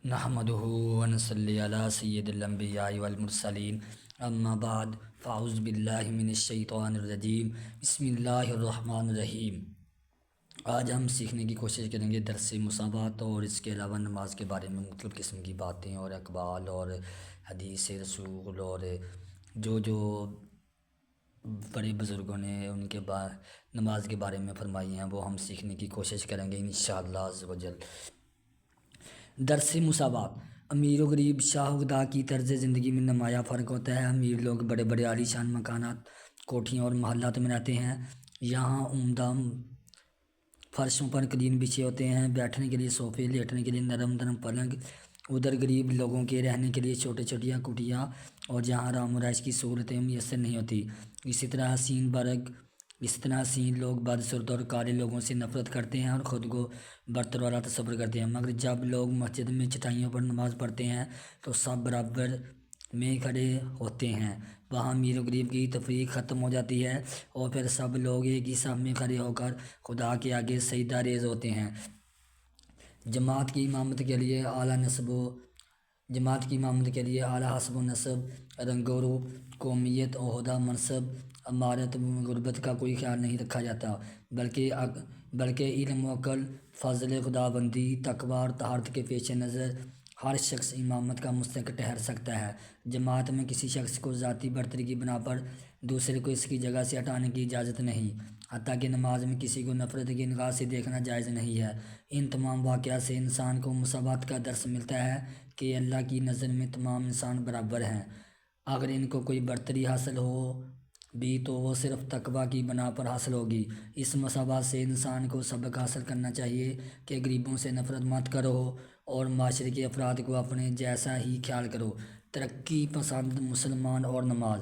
نحمده ونصلي على سید الانبیاء والمرسلین اما بعد فاعوذ باللہ من الشیطان الرجیم بسم اللہ الرحمن الرحیم۔ آج ہم سیکھنے کی کوشش کریں گے درس مصابات اور اس کے علاوہ نماز کے بارے میں مختلف قسم کی باتیں اور اقوال اور حدیث رسول اور جو بڑے بزرگوں نے ان کے نماز کے بارے میں فرمائی ہیں وہ ہم سیکھنے کی کوشش کریں گے انشاءاللہ عز و جل۔ درس مساوات۔ امیر و غریب، شاہ و گدا کی طرز زندگی میں نمایاں فرق ہوتا ہے۔ امیر لوگ بڑے بڑے عالی شان مکانات، کوٹھیوں اور محلات میں رہتے ہیں۔ یہاں عمدہ فرشوں پر قلین بچھے ہوتے ہیں، بیٹھنے کے لیے صوفے، لیٹنے کے لیے نرم نرم پلنگ۔ ادھر غریب لوگوں کے رہنے کے لیے چھوٹے چھوٹیاں کٹیاں اور جہاں آرام و رہائش کی سہولتیں میسر نہیں ہوتی۔ اسی طرح حسین لوگ بدسرت اور کالے لوگوں سے نفرت کرتے ہیں اور خود کو برتر والا تصور کرتے ہیں، مگر جب لوگ مسجد میں چٹائیوں پر نماز پڑھتے ہیں تو سب برابر میں کھڑے ہوتے ہیں۔ وہاں امیر و غریب کی تفریق ختم ہو جاتی ہے اور پھر سب لوگ ایک ہی صف میں کھڑے ہو کر خدا کے آگے سجدہ ریز ہوتے ہیں۔ جماعت کی امامت کے لیے اعلیٰ حسب و نسب، رنگ و روپ، قومیت، عہدہ، منصب، امارت، غربت کا کوئی خیال نہیں رکھا جاتا، بلکہ علم و عقل، فضل خداوندی، تقوی اور طہارت کے پیش نظر ہر شخص امامت کا مستحق ٹھہر سکتا ہے۔ جماعت میں کسی شخص کو ذاتی برتری کی بنا پر دوسرے کو اس کی جگہ سے ہٹانے کی اجازت نہیں، حتیٰ کہ نماز میں کسی کو نفرت کی نگاہ سے دیکھنا جائز نہیں ہے۔ ان تمام واقعات سے انسان کو مساوات کا درس ملتا ہے کہ اللہ کی نظر میں تمام انسان برابر ہیں۔ اگر ان کو کوئی برتری حاصل ہو بھی تو وہ صرف تقوی کی بنا پر حاصل ہوگی۔ اس مساوات سے انسان کو سبق حاصل کرنا چاہیے کہ غریبوں سے نفرت مت کرو اور معاشرے کے افراد کو اپنے جیسا ہی خیال کرو۔ ترقی پسند مسلمان اور نماز۔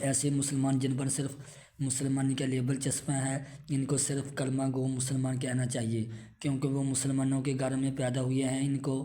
ایسے مسلمان جن پر صرف مسلمان کا لیبل چسپاں ہے، ان کو صرف کلمہ گو مسلمان کہنا چاہیے، کیونکہ وہ مسلمانوں کے گھر میں پیدا ہوئے ہیں۔ ان کو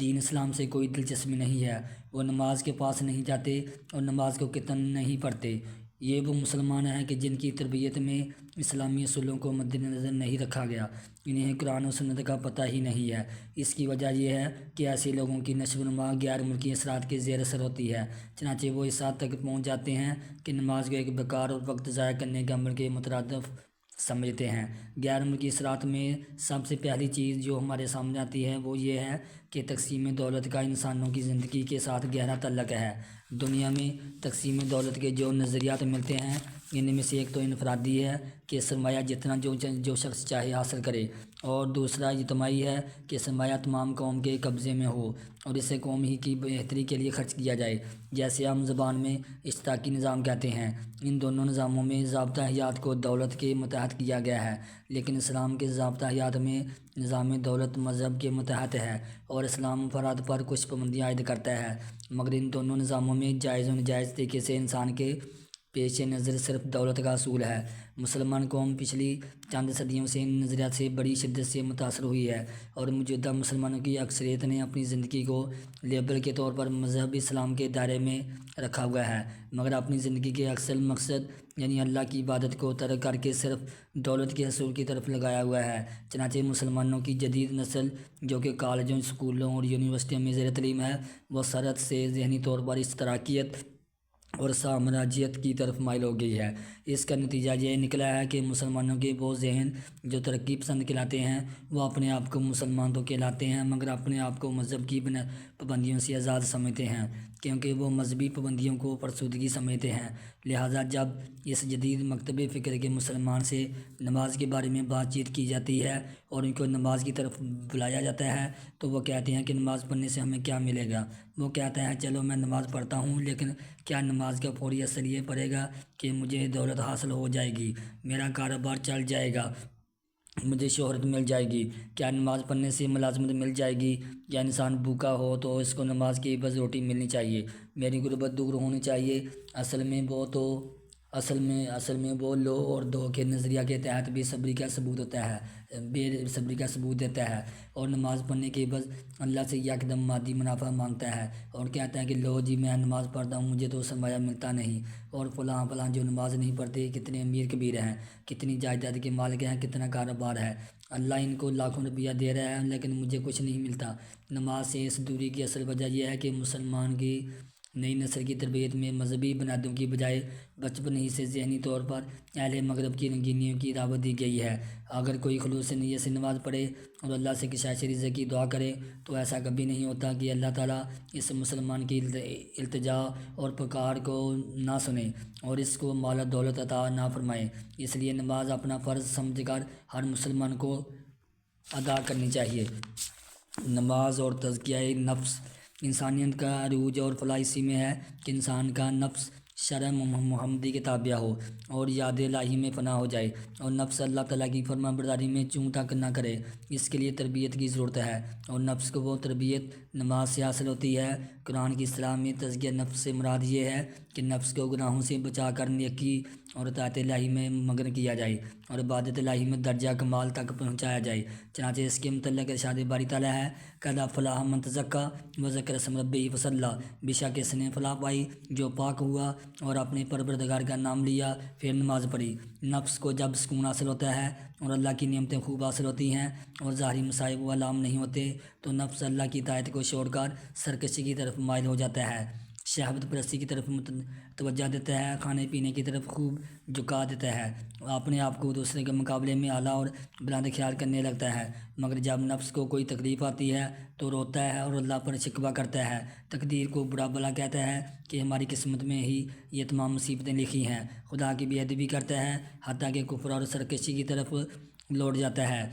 دین اسلام سے کوئی دلچسپی نہیں ہے، وہ نماز کے پاس نہیں جاتے اور نماز کو قطعاً نہیں پڑھتے۔ یہ وہ مسلمان ہیں کہ جن کی تربیت میں اسلامی اصولوں کو مد نظر نہیں رکھا گیا، انہیں قرآن و سنت کا پتہ ہی نہیں ہے۔ اس کی وجہ یہ ہے کہ ایسے لوگوں کی نشو و نما غیر ملکی اثرات کے زیر اثر ہوتی ہے، چنانچہ وہ اس حد تک پہنچ جاتے ہیں کہ نماز کو ایک بیکار اور وقت ضائع کرنے کے عمل کے مترادف سمجھتے ہیں۔ غیر ملکی اثرات میں سب سے پہلی چیز جو ہمارے سامنے آتی ہے وہ یہ ہے کہ تقسیم دولت کا انسانوں کی زندگی کے ساتھ گہرا تعلق ہے۔ دنیا میں تقسیم دولت کے جو نظریات ملتے ہیں ان میں سے ایک تو انفرادی ہے کہ سرمایہ جتنا جو شخص چاہے حاصل کرے، اور دوسرا اجتماعی ہے کہ سرمایہ تمام قوم کے قبضے میں ہو اور اسے قوم ہی کی بہتری کے لیے خرچ کیا جائے، جیسے عام زبان میں اشتراکی نظام کہتے ہیں۔ ان دونوں نظاموں میں ضابطہ حیات کو دولت کے متحد کیا گیا ہے، لیکن اسلام کے ضابطہ حیات میں نظام دولت مذہب کے متحد ہے اور اسلام افراد پر کچھ پابندیاں عائد کرتا ہے، مگر ان دونوں نظاموں میں جائز و ناجائز طریقے سے انسان کے پیش نظر صرف دولت کا اصول ہے۔ مسلمان قوم پچھلی چند صدیوں سے ان نظریات سے بڑی شدت سے متاثر ہوئی ہے اور موجودہ مسلمانوں کی اکثریت نے اپنی زندگی کو لیبل کے طور پر مذہب اسلام کے دائرے میں رکھا ہوا ہے، مگر اپنی زندگی کے اصل مقصد یعنی اللہ کی عبادت کو ترک کر کے صرف دولت کے حصول کی طرف لگایا ہوا ہے۔ چنانچہ مسلمانوں کی جدید نسل جو کہ کالجوں، اسکولوں اور یونیورسٹیوں میں زیر تعلیم ہے، وہ سرحد سے ذہنی طور پر اشتراکیت اور سامراجیت کی طرف مائل ہو گئی ہے۔ اس کا نتیجہ یہ نکلا ہے کہ مسلمانوں کے وہ ذہن جو ترقی پسند کہلاتے ہیں وہ اپنے آپ کو مسلمان تو کہلاتے ہیں، مگر اپنے آپ کو مذہب کی پابندیوں سے آزاد سمجھتے ہیں، کیونکہ وہ مذہبی پابندیوں کو فرسودگی سمجھتے ہیں۔ لہٰذا جب اس جدید مکتب فکر کے مسلمان سے نماز کے بارے میں بات چیت کی جاتی ہے اور ان کو نماز کی طرف بلایا جاتا ہے تو وہ کہتے ہیں کہ نماز پڑھنے سے ہمیں کیا ملے گا۔ وہ کہتا ہے چلو میں نماز پڑھتا ہوں، لیکن کیا نماز کا فوری اثر یہ پڑے گا کہ مجھے دولت حاصل ہو جائے گی، میرا کاروبار چل جائے گا، مجھے شہرت مل جائے گی؟ کیا نماز پڑھنے سے ملازمت مل جائے گی؟ یا انسان بھوکا ہو تو اس کو نماز کی عوض روٹی ملنی چاہیے؟ میری غربت دور ہونی چاہیے؟ اصل میں وہ لو اور دو کے نظریہ کے تحت بے صبری کا ثبوت دیتا ہے اور نماز پڑھنے کے عوض اللہ سے یکدم مادی منافع مانگتا ہے اور کہتا ہے کہ لو جی میں نماز پڑھتا ہوں، مجھے تو سرمایہ ملتا نہیں، اور فلاں جو نماز نہیں پڑھتے کتنے امیر کبیر ہیں، کتنی جائیداد کے مالک ہیں، کتنا کاروبار ہے۔ اللہ ان کو لاکھوں روپیہ دے رہا ہے لیکن مجھے کچھ نہیں ملتا۔ نماز سے اس دوری کی اصل وجہ یہ ہے کہ مسلمان کی نئی نسل کی تربیت میں مذہبی بنیادوں کی بجائے بچپن ہی سے ذہنی طور پر اہل مغرب کی رنگینیوں کی دعوت دی گئی ہے۔ اگر کوئی خلوص نیت سے نماز پڑھے اور اللہ سے کشائش رزق کی دعا کرے تو ایسا کبھی نہیں ہوتا کہ اللہ تعالیٰ اس مسلمان کی التجا اور پکار کو نہ سنے اور اس کو مال و دولت عطا نہ فرمائے۔ اس لیے نماز اپنا فرض سمجھ کر ہر مسلمان کو ادا کرنی چاہیے۔ نماز اور تزکیہ نفس۔ انسانیت کا عروج اور فلاح اسی میں ہے کہ انسان کا نفس شرع محمدی کے تابع ہو اور یاد الہی میں فنا ہو جائے اور نفس اللہ تعالیٰ کی فرما برداری میں چوں تک نہ کرے۔ اس کے لیے تربیت کی ضرورت ہے اور نفس کو وہ تربیت نماز سے حاصل ہوتی ہے۔ قرآن کی اصطلاح میں تزکیہ نفس سے مراد یہ ہے کہ نفس کو گناہوں سے بچا کر نیکی اور اطاعت الہی میں مگن کیا جائے اور عبادت الہی میں درجہ کمال تک پہنچایا جائے۔ چنانچہ اس کے متعلق ارشاد باری تعالیٰ ہے قد افلح من تزکی وذکر اسم ربہ فصلی، بے شک اس نے فلاح پائی جو پاک ہوا اور اپنے پروردگار کا نام لیا پھر نماز پڑھی۔ نفس کو جب سکون حاصل ہوتا ہے اور اللہ کی نعمتیں خوب حاصل ہوتی ہیں اور ظاہری مصائب و علام نہیں ہوتے تو نفس اللہ کی اطاعت کو چھوڑ کر سرکشی کی طرف مائل ہو جاتا ہے، شہوت پرستی کی طرف توجہ دیتا ہے، کھانے پینے کی طرف خوب جھکا دیتا ہے، اپنے آپ کو دوسرے کے مقابلے میں اعلیٰ اور بلند خیال کرنے لگتا ہے۔ مگر جب نفس کو کوئی تکلیف آتی ہے تو روتا ہے اور اللہ پر شکوہ کرتا ہے، تقدیر کو برا بھلا کہتا ہے کہ ہماری قسمت میں ہی یہ تمام مصیبتیں لکھی ہیں، خدا کی بے ادبی کرتا ہے، حتیٰ کہ کفر اور سرکشی کی طرف لوٹ جاتا ہے۔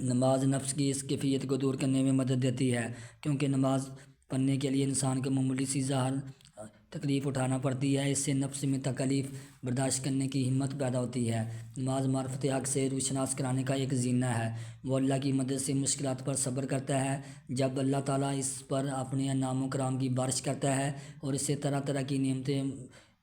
نماز نفس کی اس کیفیت کو دور کرنے میں مدد دیتی ہے کیونکہ نماز پڑھنے کے لیے انسان کو معمولی سی ظاہر تکلیف اٹھانا پڑتی ہے، اس سے نفس میں تکلیف برداشت کرنے کی ہمت پیدا ہوتی ہے۔ نماز معرفت حق سے روشناس کرانے کا ایک زینہ ہے، وہ اللہ کی مدد سے مشکلات پر صبر کرتا ہے۔ جب اللہ تعالیٰ اس پر اپنے انعام و کرام کی بارش کرتا ہے اور اس سے طرح طرح کی نعمتیں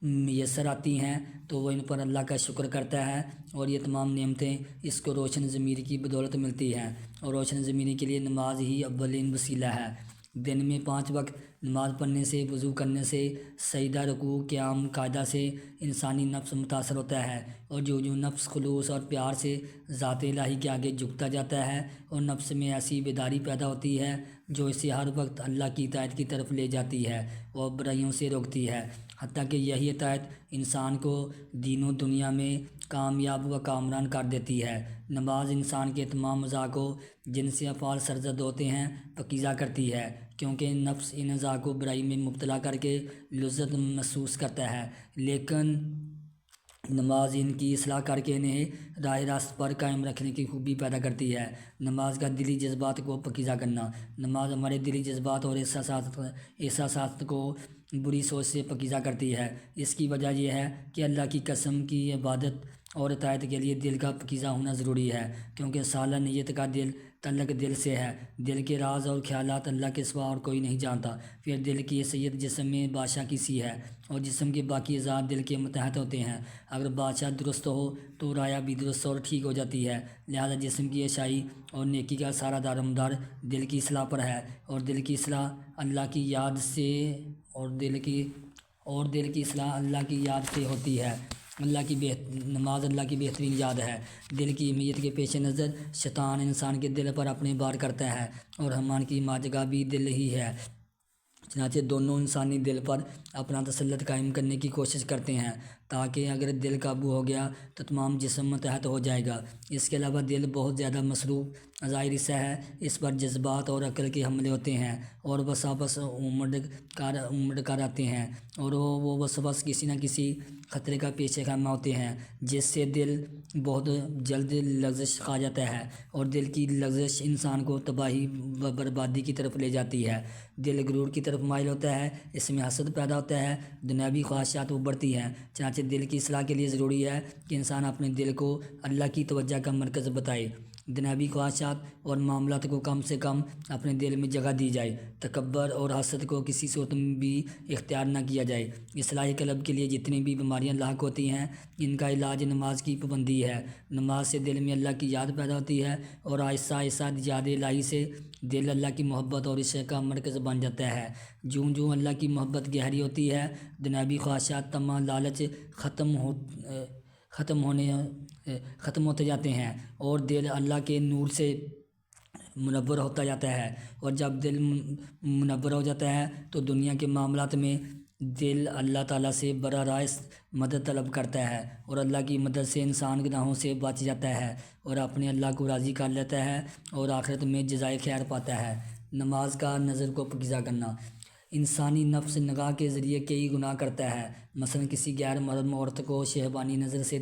میسر آتی ہیں تو وہ ان پر اللہ کا شکر کرتا ہے اور یہ تمام نعمتیں اس کو روشن ضمیر کی بدولت ملتی ہیں اور روشن ضمیری کے لیے نماز ہی اولین وسیلہ ہے۔ دن میں 5 وقت نماز پڑھنے سے، وضو کرنے سے، سجدہ رکوع قیام قاعدہ سے انسانی نفس متاثر ہوتا ہے اور جو نفس خلوص اور پیار سے ذات الہی کے آگے جھکتا جاتا ہے اور نفس میں ایسی بیداری پیدا ہوتی ہے جو اسے ہر وقت اللہ کی اطاعت کی طرف لے جاتی ہے اور برائیوں سے روکتی ہے، حتیٰ کہ یہی اطاعت انسان کو دین و دنیا میں کامیاب و کامران کر دیتی ہے۔ نماز انسان کے تمام اعضاء کو جن سے افعال سرزد ہوتے ہیں پاکیزہ کرتی ہے کیونکہ نفس ان اعضاء کو برائی میں مبتلا کر کے لذت محسوس کرتا ہے، لیکن نماز ان کی اصلاح کر کے انہیں راہ راست پر قائم رکھنے کی خوبی پیدا کرتی ہے۔ نماز کا دلی جذبات کو پاکیزہ کرنا۔ نماز ہمارے دلی جذبات اور احساسات کو بری سوچ سے پاکیزہ کرتی ہے۔ اس کی وجہ یہ ہے کہ اللہ کی قسم کی عبادت اور اطاعت کے لیے دل کا پاکیزہ ہونا ضروری ہے کیونکہ صالح نیت کا دل تعلق دل سے ہے۔ دل کے راز اور خیالات اللہ کے سوا اور کوئی نہیں جانتا۔ پھر دل کی حیثیت جسم میں بادشاہ کی سی ہے اور جسم کے باقی اعضاء دل کے متحد ہوتے ہیں۔ اگر بادشاہ درست ہو تو رایا بھی درست اور ٹھیک ہو جاتی ہے، لہذا جسم کی اچھائی اور نیکی کا سارا دار و مدار دل کی اصلاح پر ہے اور دل کی اصلاح اللہ کی یاد سے اصلاح اللہ کی یاد سے ہوتی ہے۔ نماز اللہ کی بہترین یاد ہے۔ دل کی اہمیت کے پیش نظر شیطان انسان کے دل پر اپنے بار کرتا ہے اور رحمان کی ماجگاہ بھی دل ہی ہے، چنانچہ دونوں انسانی دل پر اپنا تسلط قائم کرنے کی کوشش کرتے ہیں تاکہ اگر دل قابو ہو گیا تو تمام جسم متحد ہو جائے گا۔ اس کے علاوہ دل بہت زیادہ مصروف ظاہر حصہ ہے، اس پر جذبات اور عقل کے حملے ہوتے ہیں اور بس امڑ کر آتے ہیں اور وہ بس کسی نہ کسی خطرے کا پیش خیمہ ہوتے ہیں جس سے دل بہت جلد لغزش کھا جاتا ہے اور دل کی لغزش انسان کو تباہی و بربادی کی طرف لے جاتی ہے۔ دل غرور کی طرف مائل ہوتا ہے، اس میں حسد پیدا ہوتا ہے، دنیاوی خواہشات ابھرتی ہیں، چنانچہ دل کی اصلاح کے لیے ضروری ہے کہ انسان اپنے دل کو اللہ کی توجہ کا مرکز بتائے۔ دنیاوی خواہشات اور معاملات کو کم سے کم اپنے دل میں جگہ دی جائے، تکبر اور حسد کو کسی صورت میں بھی اختیار نہ کیا جائے۔ اصلاح قلب کے لیے جتنی بھی بیماریاں لاحق ہوتی ہیں ان کا علاج نماز کی پابندی ہے۔ نماز سے دل میں اللہ کی یاد پیدا ہوتی ہے اور آہستہ آہستہ یاد الہی سے دل اللہ کی محبت اور عشق کا مرکز بن جاتا ہے۔ جوں اللہ کی محبت گہری ہوتی ہے، دنیاوی خواہشات، طمع، لالچ ختم ہوتے جاتے ہیں اور دل اللہ کے نور سے منور ہوتا جاتا ہے، اور جب دل منور ہو جاتا ہے تو دنیا کے معاملات میں دل اللہ تعالیٰ سے براہ راست مدد طلب کرتا ہے، اور اللہ کی مدد سے انسان گناہوں سے بچ جاتا ہے اور اپنے اللہ کو راضی کر لیتا ہے اور آخرت میں جزائے خیر پاتا ہے۔ نماز کا نظر کو پاکیزہ کرنا۔ انسانی نفس نگاہ کے ذریعے کئی گناہ کرتا ہے، مثلا کسی غیر محرم عورت کو شہوانی نظر سے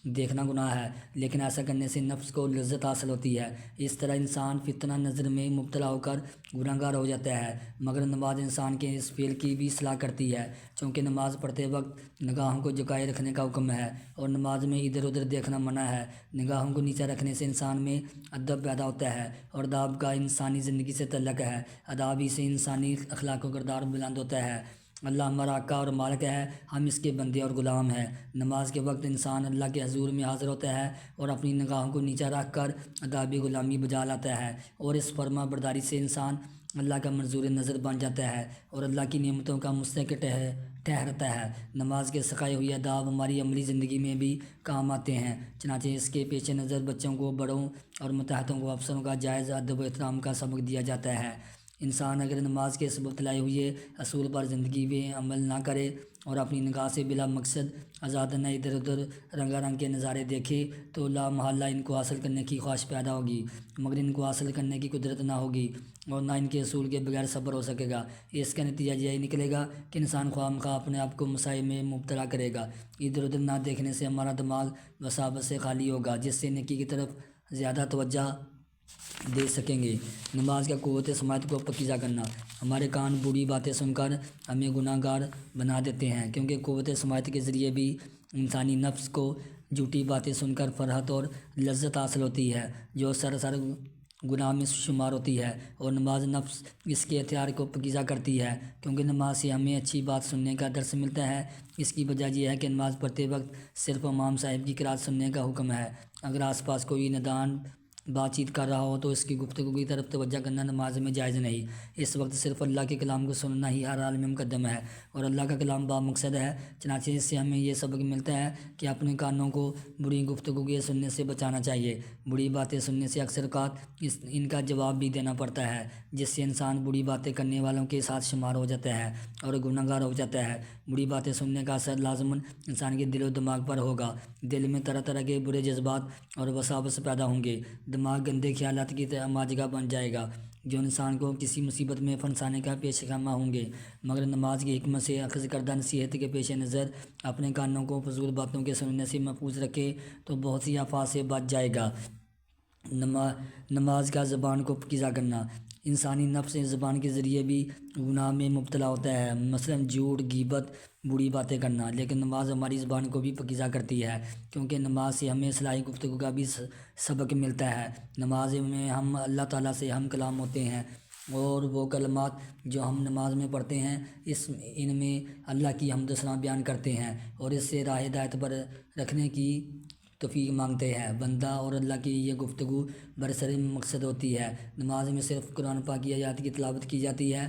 دیکھنا گناہ ہے، لیکن ایسا کرنے سے نفس کو لذت حاصل ہوتی ہے۔ اس طرح انسان فتنہ نظر میں مبتلا ہو کر گناہگار ہو جاتا ہے، مگر نماز انسان کے اس فعل کی بھی اصلاح کرتی ہے، چونکہ نماز پڑھتے وقت نگاہوں کو جھکائے رکھنے کا حکم ہے اور نماز میں ادھر ادھر دیکھنا منع ہے۔ نگاہوں کو نیچے رکھنے سے انسان میں ادب پیدا ہوتا ہے، اور آداب کا انسانی زندگی سے تعلق ہے۔ آداب ہی سے انسانی اخلاق و کردار بلند ہوتا ہے۔ اللہ ہمارا آقا اور مالک ہے، ہم اس کے بندے اور غلام ہیں۔ نماز کے وقت انسان اللہ کے حضور میں حاضر ہوتا ہے اور اپنی نگاہوں کو نیچے رکھ کر آداب غلامی بجا لاتا ہے، اور اس فرما برداری سے انسان اللہ کا منظور نظر بن جاتا ہے اور اللہ کی نعمتوں کا مستحق ٹھہرتا ہے۔ نماز کے سکھائے ہوئے آداب ہماری عملی زندگی میں بھی کام آتے ہیں، چنانچہ اس کے پیش نظر بچوں کو، بڑوں اور متحدوں کو افسروں کا جائز ادب و احترام کا سبق دیا جاتا ہے۔ انسان اگر نماز کے سبق بتلائے ہوئے اصول پر زندگی میں عمل نہ کرے اور اپنی نگاہ سے بلا مقصد آزادانہ ادھر ادھر رنگا رنگ کے نظارے دیکھے تو لا محالہ ان کو حاصل کرنے کی خواہش پیدا ہوگی، مگر ان کو حاصل کرنے کی قدرت نہ ہوگی اور نہ ان کے اصول کے بغیر صبر ہو سکے گا۔ اس کا نتیجہ یہی نکلے گا کہ انسان خواہ مخواہ اپنے آپ کو مسائل میں مبتلا کرے گا۔ ادھر ادھر نہ دیکھنے سے ہمارا دماغ وساوس سے خالی ہوگا، جس سے نیکی کی طرف زیادہ توجہ دے سکیں گے۔ نماز کا قوت سماعت کو پاکیزہ کرنا۔ ہمارے کان بری باتیں سن کر ہمیں گناہ گار بنا دیتے ہیں، کیونکہ قوت سماعت کے ذریعے بھی انسانی نفس کو جھوٹی باتیں سن کر فرحت اور لذت حاصل ہوتی ہے، جو سراسر گناہ میں شمار ہوتی ہے، اور نماز نفس اس کے اختیار کو پاکیزہ کرتی ہے، کیونکہ نماز سے ہمیں اچھی بات سننے کا درس ملتا ہے۔ اس کی وجہ یہ ہے کہ نماز پڑھتے وقت صرف امام صاحب کی قرات سننے کا حکم ہے۔ اگر آس پاس کوئی نادان بات چیت کر رہا ہو تو اس کی گفتگو کی طرف توجہ کرنا نماز میں جائز نہیں۔ اس وقت صرف اللہ کے کلام کو سننا ہی ہر حال میں مقدم ہے، اور اللہ کا کلام بامقصد ہے، چنانچہ اس سے ہمیں یہ سبق ملتا ہے کہ اپنے کانوں کو بری گفتگو کے سننے سے بچانا چاہیے۔ بری باتیں سننے سے اکثر اوقات ان کا جواب بھی دینا پڑتا ہے، جس سے انسان بری باتیں کرنے والوں کے ساتھ شمار ہو جاتا ہے اور گناہ گار ہو جاتا ہے۔ بری باتیں سننے کا اثر لازماً انسان کے دل و دماغ پر ہوگا۔ دل میں طرح طرح کے برے جذبات اور وساوس پیدا ہوں گے، دماغ گندے خیالات کی ماجگا بن جائے گا، جو انسان کو کسی مصیبت میں پھنسانے کا پیش خیمہ ہوں گے۔ مگر نماز کی حکمت سے اخذ کردہ نصیحت کے پیش نظر اپنے کانوں کو فضول باتوں کے سننے سے محفوظ رکھے تو بہت سی آفات سے بچ جائے گا۔ نماز کا زبان کو پاکیزہ کرنا۔ انسانی نفس زبان کے ذریعے بھی گناہ میں مبتلا ہوتا ہے، مثلا جھوٹ، غیبت، بری باتیں کرنا، لیکن نماز ہماری زبان کو بھی پاکیزہ کرتی ہے، کیونکہ نماز سے ہمیں اصلاحی گفتگو کا بھی سبق ملتا ہے۔ نماز میں ہم اللہ تعالیٰ سے ہم کلام ہوتے ہیں، اور وہ کلمات جو ہم نماز میں پڑھتے ہیں ان میں اللہ کی حمد و ثنا بیان کرتے ہیں اور اس سے راہ ہدایت پر رکھنے کی توفیق مانگتے ہیں۔ بندہ اور اللہ کی یہ گفتگو برسر مقصد ہوتی ہے۔ نماز میں صرف قرآن پاک کی آیات کی تلاوت کی جاتی ہے،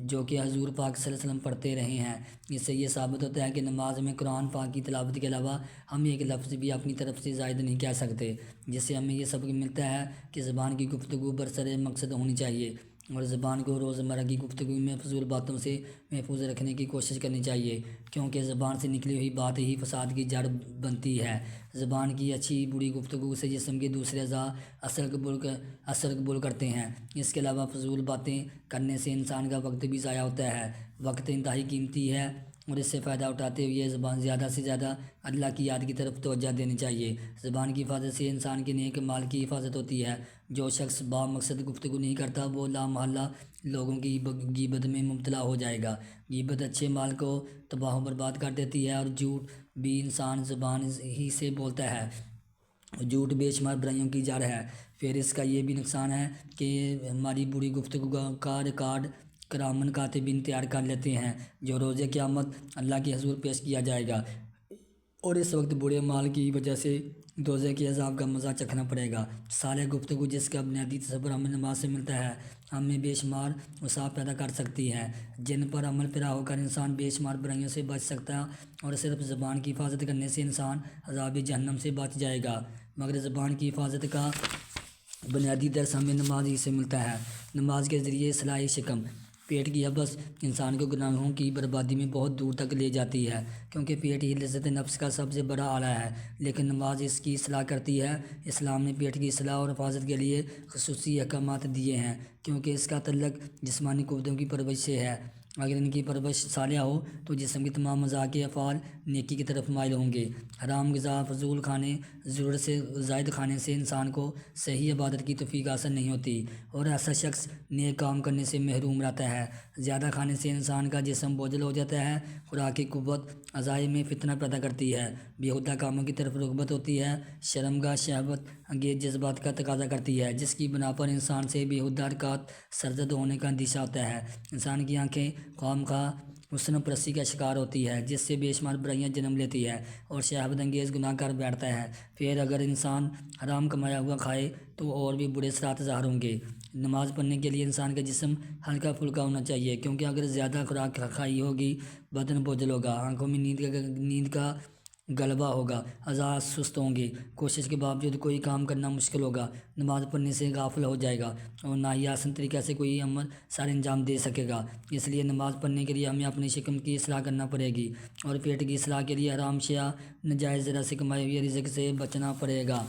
جو کہ حضور پاک صلی اللہ علیہ وسلم پڑھتے رہے ہیں۔ اس سے یہ ثابت ہوتا ہے کہ نماز میں قرآن پاک کی تلاوت کے علاوہ ہم ایک لفظ بھی اپنی طرف سے زائد نہیں کہہ سکتے، جس سے ہمیں یہ سبق ملتا ہے کہ زبان کی گفتگو برسر مقصد ہونی چاہیے، اور زبان کو روزمرہ کی گفتگو میں فضول باتوں سے محفوظ رکھنے کی کوشش کرنی چاہیے، کیونکہ زبان سے نکلی ہوئی بات ہی فساد کی جڑ بنتی ہے۔ زبان کی اچھی بری گفتگو سے جسم کے دوسرے اعضاء اثر قبول کرتے ہیں۔ اس کے علاوہ فضول باتیں کرنے سے انسان کا وقت بھی ضائع ہوتا ہے۔ وقت انتہائی قیمتی ہے، اور اس سے فائدہ اٹھاتے ہوئے زبان زیادہ سے زیادہ اللہ کی یاد کی طرف توجہ دینی چاہیے۔ زبان کی حفاظت سے انسان کے نیک مال کی حفاظت ہوتی ہے۔ جو شخص با مقصد گفتگو نہیں کرتا وہ لا محالہ لوگوں کی غیبت میں مبتلا ہو جائے گا۔ غیبت اچھے مال کو تباہ و برباد کر دیتی ہے، اور جھوٹ بھی انسان زبان ہی سے بولتا ہے۔ جھوٹ بے شمار برائیوں کی جڑ ہے۔ پھر اس کا یہ بھی نقصان ہے کہ ہماری بری گفتگو کا ریکارڈ کرامن کاتبین تیار کر لیتے ہیں، جو روز قیامت اللہ کے حضور پیش کیا جائے گا۔ اور اس وقت برے مال کی وجہ سے دوزخ کے عذاب کا مزہ چکھنا پڑے گا۔ سارے گفتگو جس کا بنیادی تصور ہمیں نماز سے ملتا ہے ہمیں بے شمار اوصاف پیدا کر سکتی ہے جن پر عمل پیرا ہو کر انسان بے شمار برائیوں سے بچ سکتا ہے، اور صرف زبان کی حفاظت کرنے سے انسان عذاب جہنم سے بچ جائے گا۔ مگر زبان کی حفاظت کا بنیادی درس ہمیں نماز ہی سے ملتا ہے۔ نماز کے ذریعے اصلاح شکم، پیٹ کی حبس انسان کو گناہوں کی بربادی میں بہت دور تک لے جاتی ہے، کیونکہ پیٹ ہی لذت نفس کا سب سے بڑا آلہ ہے، لیکن نماز اس کی اصلاح کرتی ہے۔ اسلام نے پیٹ کی اصلاح اور حفاظت کے لیے خصوصی احکامات دیے ہیں، کیونکہ اس کا تعلق جسمانی قوتوں کی پرورش سے ہے۔ اگر ان کی پرورش صالح ہو تو جسم کے تمام مزاحیہ افعال نیکی کی طرف مائل ہوں گے۔ حرام غذا، فضول کھانے، ضرورت سے زائد کھانے سے انسان کو صحیح عبادت کی توفیق حاصل نہیں ہوتی، اور ایسا شخص نیک کام کرنے سے محروم رہتا ہے۔ زیادہ کھانے سے انسان کا جسم بوجھل ہو جاتا ہے، خوراک کی قوت اعضاء میں فتنہ پیدا کرتی ہے، بیہودہ کاموں کی طرف رغبت ہوتی ہے، شرمگاہ شہوت انگیز جذبات کا تقاضا کرتی ہے، جس کی بنا پر انسان سے بیہودہ حرکات سرزد ہونے کا اندیشہ ہوتا ہے۔ انسان کی آنکھیں خواہ حسن پرستی کا شکار ہوتی ہے، جس سے بے شمار برائیاں جنم لیتی ہے اور شہوت انگیز گناہ کر بیٹھتا ہے۔ پھر اگر انسان حرام کمایا ہوا کھائے تو اور بھی برے اثرات ظاہر ہوں گے۔ نماز پڑھنے کے لیے انسان کا جسم ہلکا پھلکا ہونا چاہیے، کیونکہ اگر زیادہ خوراک کھائی ہوگی بدن بوجھل ہوگا، آنکھوں میں نیند کا غلبہ ہوگا، اعضاء سست ہوں گے، کوشش کے باوجود کوئی کام کرنا مشکل ہوگا، نماز پڑھنے سے غافل ہو جائے گا اور نہ ہی آسان طریقے سے کوئی عمل سر انجام دے سکے گا۔ اس لیے نماز پڑھنے کے لیے ہمیں اپنی شکم کی اصلاح کرنا پڑے گی، اور پیٹ کی اصلاح کے لیے حرام شیء ناجائز ذرا سے کمائے ہوئے رزق سے بچنا پڑے گا،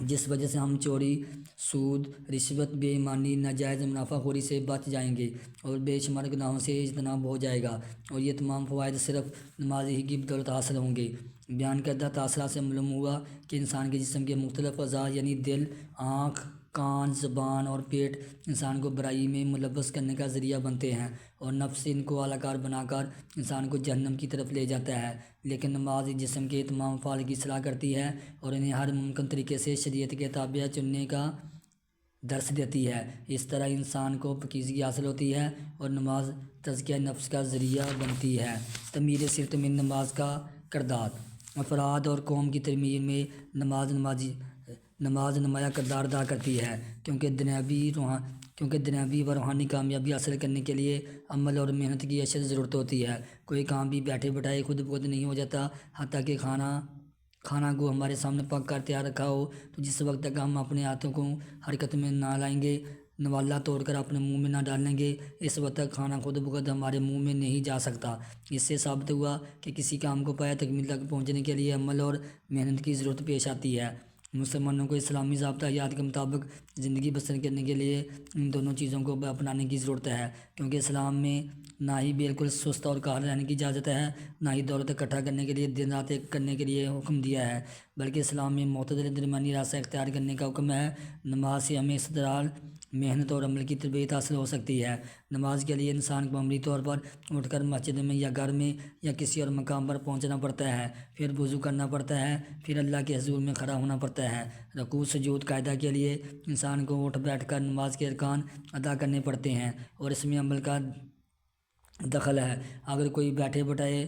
جس وجہ سے ہم چوری، سود، رشوت، بے ایمانی، ناجائز منافع خوری سے بچ جائیں گے اور بے شمار گناہوں سے اجتناب ہو جائے گا، اور یہ تمام فوائد صرف نماز ہی کی بدولت حاصل ہوں گے۔ بیان کردہ تاثرات سے معلوم ہوا کہ انسان کے جسم کے مختلف اعضاء یعنی دل، آنکھ، کان، زبان اور پیٹ انسان کو برائی میں ملوث کرنے کا ذریعہ بنتے ہیں، اور نفس ان کو اعلی کار بنا کر انسان کو جہنم کی طرف لے جاتا ہے۔ لیکن نماز جسم کے تمام افعال کی اصلاح کرتی ہے اور انہیں ہر ممکن طریقے سے شریعت کے تابع چننے کا درس دیتی ہے۔ اس طرح انسان کو پاکیزگی حاصل ہوتی ہے اور نماز تزکیہ نفس کا ذریعہ بنتی ہے۔ تعمیر سیرت میں نماز کا کردار۔ افراد اور قوم کی تعمیر میں نماز نمایاں کردار ادا کرتی ہے، کیونکہ دنیاوی و روحانی کامیابی حاصل کرنے کے لیے عمل اور محنت کی اشد ضرورت ہوتی ہے۔ کوئی کام بھی بیٹھے بٹھائے خود بخود نہیں ہو جاتا، حتیٰ کہ کھانا کو ہمارے سامنے پک کر تیار رکھا ہو تو جس وقت تک ہم اپنے ہاتھوں کو حرکت میں نہ لائیں گے، نوالا توڑ کر اپنے منہ میں نہ ڈالیں گے، اس وقت تک کھانا خود بخود ہمارے منہ میں نہیں جا سکتا۔ اس سے ثابت ہوا کہ کسی کام کو پایہ تکمیل تک پہنچنے کے لیے عمل اور محنت کی ضرورت پیش آتی ہے۔ مسلمانوں کو اسلامی ضابطہ حیات کے مطابق زندگی بسر کرنے کے لیے ان دونوں چیزوں کو اپنانے کی ضرورت ہے، کیونکہ اسلام میں نہ ہی بالکل سست اور قاہر رہنے کی اجازت ہے، نہ ہی دولت اکٹھا کرنے کے لیے دن رات ایک کرنے کے لیے حکم دیا ہے، بلکہ اسلام میں معتدل درمیانی راستہ اختیار کرنے کا حکم ہے۔ نماز سے ہمیں استدلال، محنت اور عمل کی تربیت حاصل ہو سکتی ہے۔ نماز کے لیے انسان کو عملی طور پر اٹھ کر مسجد میں یا گھر میں یا کسی اور مقام پر پہنچنا پڑتا ہے، پھر وضو کرنا پڑتا ہے، پھر اللہ کے حضور میں کھڑا ہونا پڑتا ہے۔ رکوع سجود قاعدہ کے لیے انسان کو اٹھ بیٹھ کر نماز کے ارکان ادا کرنے پڑتے ہیں، اور اس میں عمل کا دخل ہے۔ اگر کوئی بیٹھے بٹھائے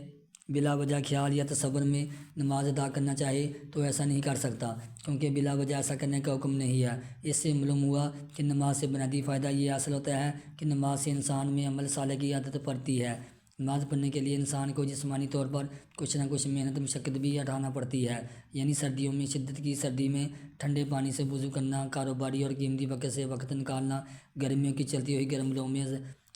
بلا وجہ خیال یا تصور میں نماز ادا کرنا چاہے تو ایسا نہیں کر سکتا، کیونکہ بلا وجہ ایسا کرنے کا حکم نہیں ہے۔ اس سے معلوم ہوا کہ نماز سے بنیادی فائدہ یہ حاصل ہوتا ہے کہ نماز سے انسان میں عمل صالح کی عادت پڑتی ہے۔ نماز پڑھنے کے لیے انسان کو جسمانی طور پر کچھ نہ کچھ محنت مشقت بھی اٹھانا پڑتی ہے، یعنی سردیوں میں شدت کی سردی میں ٹھنڈے پانی سے وضو کرنا، کاروباری اور قیمتی وقت سے وقت نکالنا، گرمیوں کی چلتی ہوئی گرم لو میں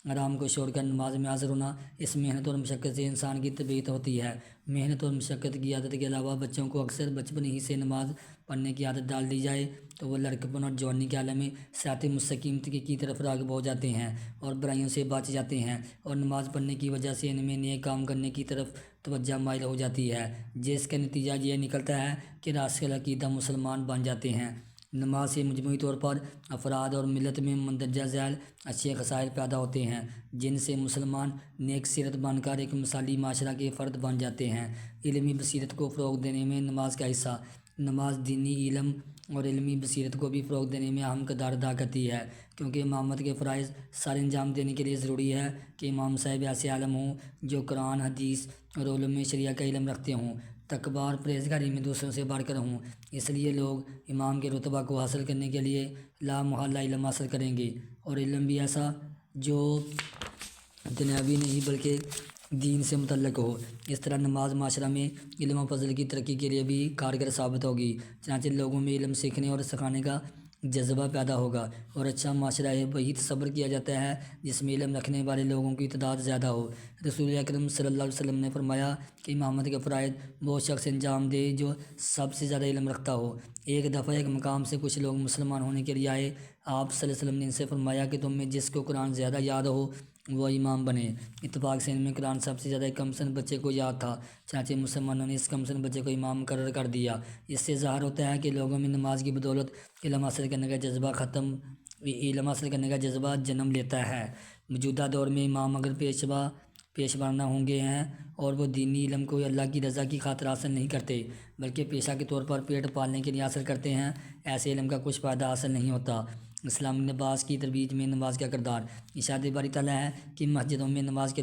آرام کو چھوڑ کر نماز میں حاضر ہونا، اس محنت اور مشقت سے انسان کی تربیت ہوتی ہے۔ محنت اور مشقت کی عادت کے علاوہ بچوں کو اکثر بچپن ہی سے نماز پڑھنے کی عادت ڈال دی جائے تو وہ لڑکپن اور جوانی کے عالم میں صراط مستقیم کی طرف راغب ہو جاتے ہیں اور برائیوں سے بچ جاتے ہیں، اور نماز پڑھنے کی وجہ سے ان میں نیک کام کرنے کی طرف توجہ مائل ہو جاتی ہے، جس کا نتیجہ یہ نکلتا ہے کہ راسخ العقیدہ مسلمان بن جاتے ہیں۔ نماز سے مجموعی طور پر افراد اور ملت میں مندرجہ ذیل اچھے خصائل پیدا ہوتے ہیں، جن سے مسلمان نیک سیرت بن کر ایک مثالی معاشرہ کے فرد بن جاتے ہیں۔ علمی بصیرت کو فروغ دینے میں نماز کا حصہ۔ نماز دینی علم اور علمی بصیرت کو بھی فروغ دینے میں اہم کردار ادا کرتی ہے، کیونکہ امامت کے فرائض سر انجام دینے کے لیے ضروری ہے کہ امام صاحب ایسے عالم ہوں جو قرآن، حدیث اور علوم شرعیہ کا علم رکھتے ہوں۔ تقویٰ اور پرہیزگاری میں دوسروں سے بڑھ کر ہوں۔ اس لیے لوگ امام کے رتبہ کو حاصل کرنے کے لیے لامحالہ علم حاصل کریں گے، اور علم بھی ایسا جو دنیاوی نہیں بلکہ دین سے متعلق ہو۔ اس طرح نماز معاشرہ میں علم و فضل کی ترقی کے لیے بھی کارگر ثابت ہوگی، چنانچہ لوگوں میں علم سیکھنے اور سکھانے کا جذبہ پیدا ہوگا، اور اچھا معاشرہ وہی تصور کیا جاتا ہے جس میں علم رکھنے والے لوگوں کی تعداد زیادہ ہو۔ رسول اکرم صلی اللہ علیہ وسلم نے فرمایا کہ امامت کے فرائض وہ شخص انجام دے جو سب سے زیادہ علم رکھتا ہو۔ ایک دفعہ ایک مقام سے کچھ لوگ مسلمان ہونے کے لیے آئے۔ آپ صلی اللہ علیہ وسلم نے ان سے فرمایا کہ تم میں جس کو قرآن زیادہ یاد ہو وہ امام بنے۔ اتفاق سے ان میں قرآن سب سے زیادہ کم سن بچے کو یاد تھا، چنانچہ مسلمانوں نے اس کم سن بچے کو امام مقرر کر دیا۔ اس سے ظاہر ہوتا ہے کہ لوگوں میں نماز کی بدولت علم حاصل کرنے کا جذبہ جنم لیتا ہے۔ موجودہ دور میں امام اگر پیشوانہ ہوں گے ہیں اور وہ دینی علم کو اللہ کی رضا کی خاطر حاصل نہیں کرتے بلکہ پیشہ کے طور پر پیٹ پالنے کے لیے حاصل کرتے ہیں، ایسے علم کا کچھ فائدہ حاصل نہیں ہوتا۔ اسلامی نماز کی ترویج میں نماز کا کردار۔ ارشاد باری تعالیٰ ہے کہ مسجدوں میں نماز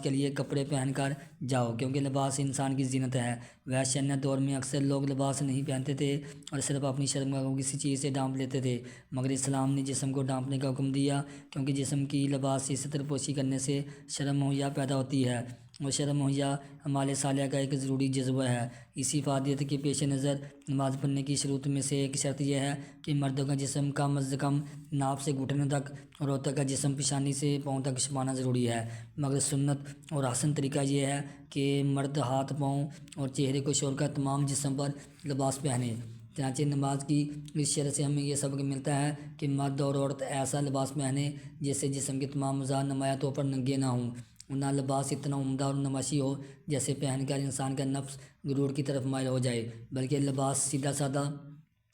کے لیے کپڑے پہن کر جاؤ، کیونکہ لباس انسان کی زینت ہے۔ وحشیانہ دور میں اکثر لوگ لباس نہیں پہنتے تھے اور صرف اپنی شرمگاہ کو کسی چیز سے ڈھانپ لیتے تھے، مگر اسلام نے جسم کو ڈھانپنے کا حکم دیا، کیونکہ جسم کی لباس سے ستر پوشی کرنے سے شرم و حیا پیدا ہوتی ہے، اور شرم و حیا اعمال صالحہ کا ایک ضروری جذبہ ہے۔ اسی فادیت کے پیش نظر نماز پڑھنے کی شروط میں سے ایک شرط یہ ہے کہ مردوں کا جسم کم از کم ناف سے گھٹنے تک اور عورتوں کا جسم پیشانی سے پاؤں تک چھپانا ضروری ہے، مگر سنت اور حسن طریقہ یہ ہے کہ مرد ہاتھ، پاؤں اور چہرے کو چھوڑ کر تمام جسم پر لباس پہنے۔ چنانچہ نماز کی اس شرط سے ہمیں یہ سبق ملتا ہے کہ مرد اور عورت ایسا لباس پہنے جس سے جسم کے تمام اعضاء نمایاں طور پر ننگے نہ ہوں، اور نہ لباس اتنا عمدہ اور نماشی ہو جیسے پہن کر انسان کا نفس غرور کی طرف مائل ہو جائے، بلکہ لباس سیدھا سادہ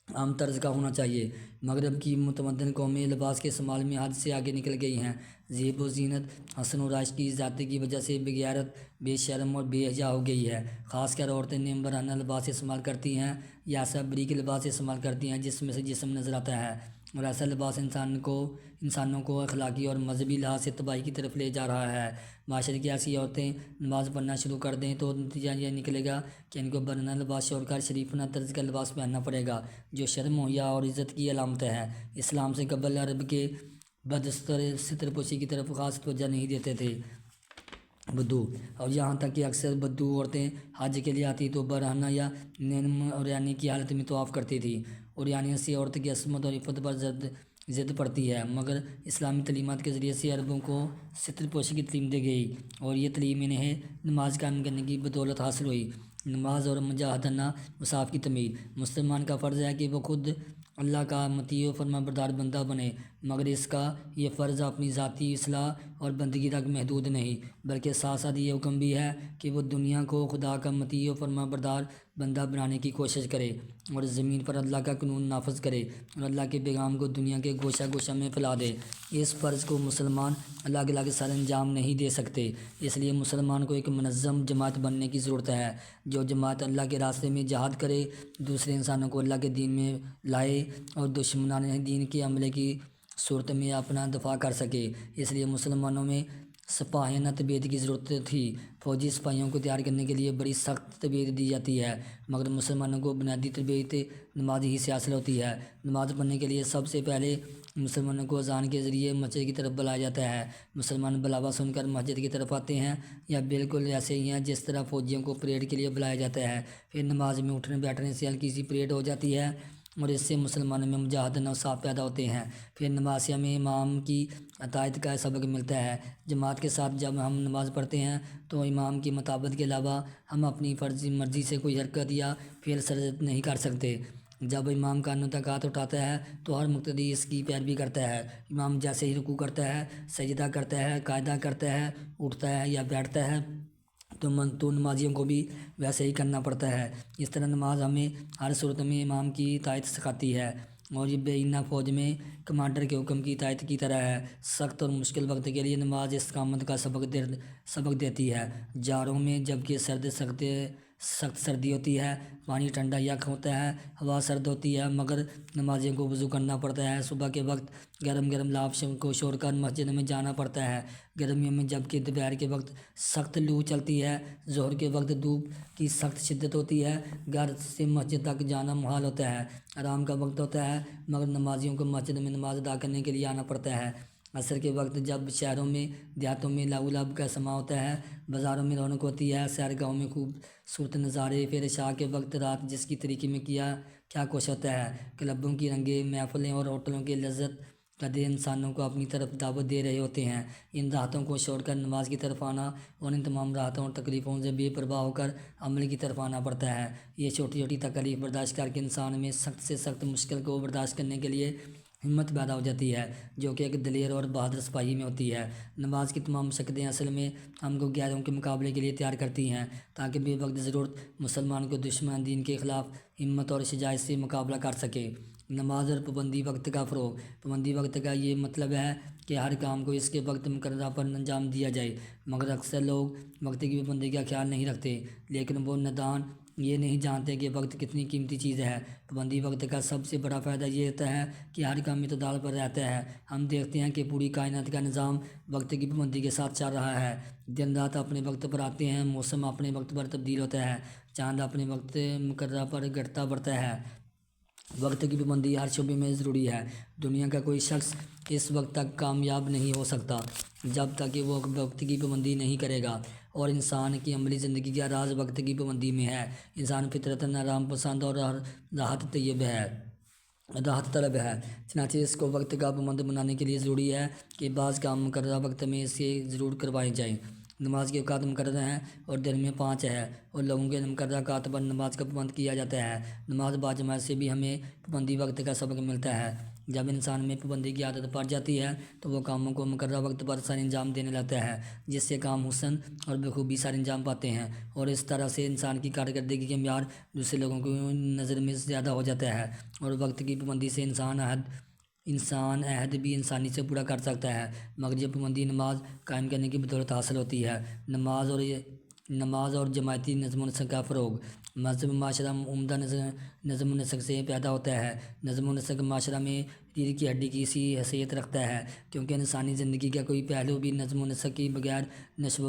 عام طرز کا ہونا چاہیے۔ مغرب کی متمدن قومیں لباس کے استعمال میں حد سے آگے نکل گئی ہیں۔ زیب و زینت، حسن و رائش کی ذاتی کی وجہ سے بے غیرت، بے شرم اور بے حیا ہو گئی ہے۔ خاص کر عورتیں نیم برہنہ لباس استعمال کرتی ہیں یا ایسا بریک لباس استعمال کرتی ہیں جس میں سے جسم نظر آتا ہے، اور ایسا لباس انسانوں کو اخلاقی اور مذہبی لحاظ سے تباہی کی طرف لے جا رہا ہے۔ معاشرے کی ایسی عورتیں نماز پڑھنا شروع کر دیں تو نتیجہ یہ نکلے گا کہ ان کو برہنہ لباس چھوڑ کر شریفانہ طرز کا لباس پہننا پڑے گا، جو شرم و حیا اور عزت کی علامت ہے۔ اسلام سے قبل عرب کے بدستر ستر پوشی کی طرف خاص توجہ نہیں دیتے تھے۔ بدو، اور یہاں تک کہ اکثر بدو عورتیں حج کے لیے آتی تو برہنہ یا نیم اوریانی کی حالت میں طواف کرتی تھیں۔ اوریانی سے عورت کی عصمت اور عفت پر زد پڑتی ہے، مگر اسلامی تعلیمات کے ذریعے سے عربوں کو ستر پوشی کی تعلیم دی گئی، اور یہ تعلیم انہیں نماز قائم کرنے کی بدولت حاصل ہوئی۔ نماز اور مجاہدانہ انصاف کی تعمیر۔ مسلمان کا فرض ہے کہ وہ خود اللہ کا مطیع و فرما بردار بندہ بنے، مگر اس کا یہ فرض اپنی ذاتی اصلاح اور بندگی تک محدود نہیں، بلکہ ساتھ ساتھ یہ حکم بھی ہے کہ وہ دنیا کو خدا کا مطیع و فرما بردار بندہ بنانے کی کوشش کرے اور زمین پر اللہ کا قانون نافذ کرے اور اللہ کے پیغام کو دنیا کے گوشہ گوشہ میں پھیلا دے۔ اس فرض کو مسلمان الگ الگ سر انجام نہیں دے سکتے، اس لیے مسلمان کو ایک منظم جماعت بننے کی ضرورت ہے، جو جماعت اللہ کے راستے میں جہاد کرے، دوسرے انسانوں کو اللہ کے دین میں لائے اور دشمنان دین کے عملے کی صورت میں اپنا دفاع کر سکے۔ اس لیے مسلمانوں میں سپاہیانہ تربیت کی ضرورت تھی۔ فوجی سپاہیوں کو تیار کرنے کے لیے بڑی سخت تربیت دی جاتی ہے، مگر مسلمانوں کو بنیادی تربیت نماز ہی سے حاصل ہوتی ہے۔ نماز پڑھنے کے لیے سب سے پہلے مسلمانوں کو اذان کے ذریعے مسجد کی طرف بلایا جاتا ہے۔ مسلمان بلاوا سن کر مسجد کی طرف آتے ہیں، یا بالکل ایسے ہی ہیں جس طرح فوجیوں کو پریڈ کے لیے بلایا جاتا ہے۔ پھر نماز میں اٹھنے بیٹھنے سے ہلکی سی پریڈ ہو جاتی ہے، اور اس سے مسلمانوں میں مجاہدانہ انصاف پیدا ہوتے ہیں۔ پھر نمازیہ میں امام کی اطاعت کا سبق ملتا ہے۔ جماعت کے ساتھ جب ہم نماز پڑھتے ہیں تو امام کی مطابقت کے علاوہ ہم اپنی مرضی سے کوئی حرکت یا فعل سرزد نہیں کر سکتے۔ جب امام کانوں تک ہاتھ اٹھاتا ہے تو ہر مقتدی اس کی پیروی کرتا ہے۔ امام جیسے ہی رکوع کرتا ہے، سجدہ کرتا ہے، قاعدہ کرتا ہے، اٹھتا ہے یا بیٹھتا ہے تو نمازیوں کو بھی ویسے ہی کرنا پڑتا ہے۔ اس طرح نماز ہمیں ہر صورت میں امام کی اطاعت سکھاتی ہے، اور یہ بیگانہ فوج میں کمانڈر کے حکم کی اطاعت کی طرح ہے۔ سخت اور مشکل وقت کے لیے نماز استقامت کا سبق دیتی ہے۔ جاڑوں میں جبکہ سرد سخت سردی ہوتی ہے، پانی ٹھنڈا یک ہوتا ہے، ہوا سرد ہوتی ہے، مگر نمازیوں کو وضو کرنا پڑتا ہے۔ صبح کے وقت گرم گرم لاش کو چھوڑ کر مسجد میں جانا پڑتا ہے۔ گرمیوں میں جبکہ دوپہر کے وقت سخت لو چلتی ہے، ظہر کے وقت دھوپ کی سخت شدت ہوتی ہے، گھر سے مسجد تک جانا محال ہوتا ہے، آرام کا وقت ہوتا ہے، مگر نمازیوں کو مسجد میں نماز ادا کرنے کے لیے آنا پڑتا ہے۔ عصر کے وقت جب شہروں میں دیہاتوں میں لہو لہب کا سماں ہوتا ہے، بازاروں میں رونق ہوتی ہے، سیرگاہوں میں خوبصورت نظارے، پھر عشاء کے وقت رات جس کی طریقے میں کیا کچھ ہوتا ہے، کلبوں کی رنگیں محفلیں اور ہوٹلوں کے لذت قدر انسانوں کو اپنی طرف دعوت دے رہے ہوتے ہیں۔ ان راحتوں کو چھوڑ کر نماز کی طرف آنا اور ان تمام راحتوں اور تکلیفوں سے بے پرواہ ہو کر عمل کی طرف آنا پڑتا ہے۔ یہ چھوٹی چھوٹی تکلیف برداشت کر کے انسان میں سخت سے سخت مشکل کو برداشت کرنے کے لیے ہمت پیدا ہو جاتی ہے، جو کہ ایک دلیر اور بہادر سپاہی میں ہوتی ہے۔ نماز کی تمام مشقتیں اصل میں ہم کو غیروں کے مقابلے کے لیے تیار کرتی ہیں، تاکہ بے وقت ضرورت مسلمان کو دشمن دین کے خلاف ہمت اور شجاعت سے مقابلہ کر سکے۔ نماز اور پابندی وقت کا فروغ۔ پابندی وقت کا یہ مطلب ہے کہ ہر کام کو اس کے وقت مقررہ پر انجام دیا جائے، مگر اکثر لوگ وقت کی پابندی کا خیال نہیں رکھتے، لیکن وہ نادان یہ نہیں جانتے کہ وقت کتنی قیمتی چیز ہے۔ پابندی وقت کا سب سے بڑا فائدہ یہ ہوتا ہے کہ ہر کام اعتدال پر رہتا ہے۔ ہم دیکھتے ہیں کہ پوری کائنات کا نظام وقت کی پابندی کے ساتھ چل رہا ہے۔ دن رات اپنے وقت پر آتے ہیں، موسم اپنے وقت پر تبدیل ہوتا ہے، چاند اپنے وقت مقررہ پر گھٹتا بڑھتا ہے۔ وقت کی پابندی ہر شعبے میں ضروری ہے۔ دنیا کا کوئی شخص اس وقت تک کامیاب نہیں ہو سکتا جب تک کہ وہ وقت کی پابندی نہیں کرے گا، اور انسان کی عملی زندگی کا راز وقت کی پابندی میں ہے۔ انسان فطرتاً آرام پسند اور راحت طلب ہے، چنانچہ اس کو وقت کا پابند بنانے کے لیے ضروری ہے کہ بعض کام مقررہ وقت میں سے ضرور کروائے جائیں۔ نماز کے اوقات مقررہ ہیں اور دن میں 5 ہے، اور لوگوں کے مقررہ اوقات پر نماز کا پابند کیا جاتا ہے۔ نماز باجماعت سے بھی ہمیں پابندی وقت کا سبق ملتا ہے۔ جب انسان میں پابندی کی عادت پڑ جاتی ہے تو وہ کاموں کو مقررہ وقت پر سر انجام دینے لگتا ہے، جس سے کام حسن اور بخوبی سر انجام پاتے ہیں، اور اس طرح سے انسان کی کارکردگی کا معیار دوسرے لوگوں کی نظر میں زیادہ ہو جاتا ہے، اور وقت کی پابندی سے انسان عہد بھی انسانی سے پورا کر سکتا ہے، مگر یہ پابندی نماز قائم کرنے کی بدولت حاصل ہوتی ہے۔ نماز اور جماعتی نظم و نسق کا فروغ۔ مذہب معاشرہ عمدہ نظم و نسق سے پیدا ہوتا ہے۔ نظم و نسق معاشرہ میں ریڑھ کی ہڈی کی سی حیثیت رکھتا ہے، کیونکہ انسانی زندگی کا کوئی پہلو بھی نظم و نسق کے بغیر نشو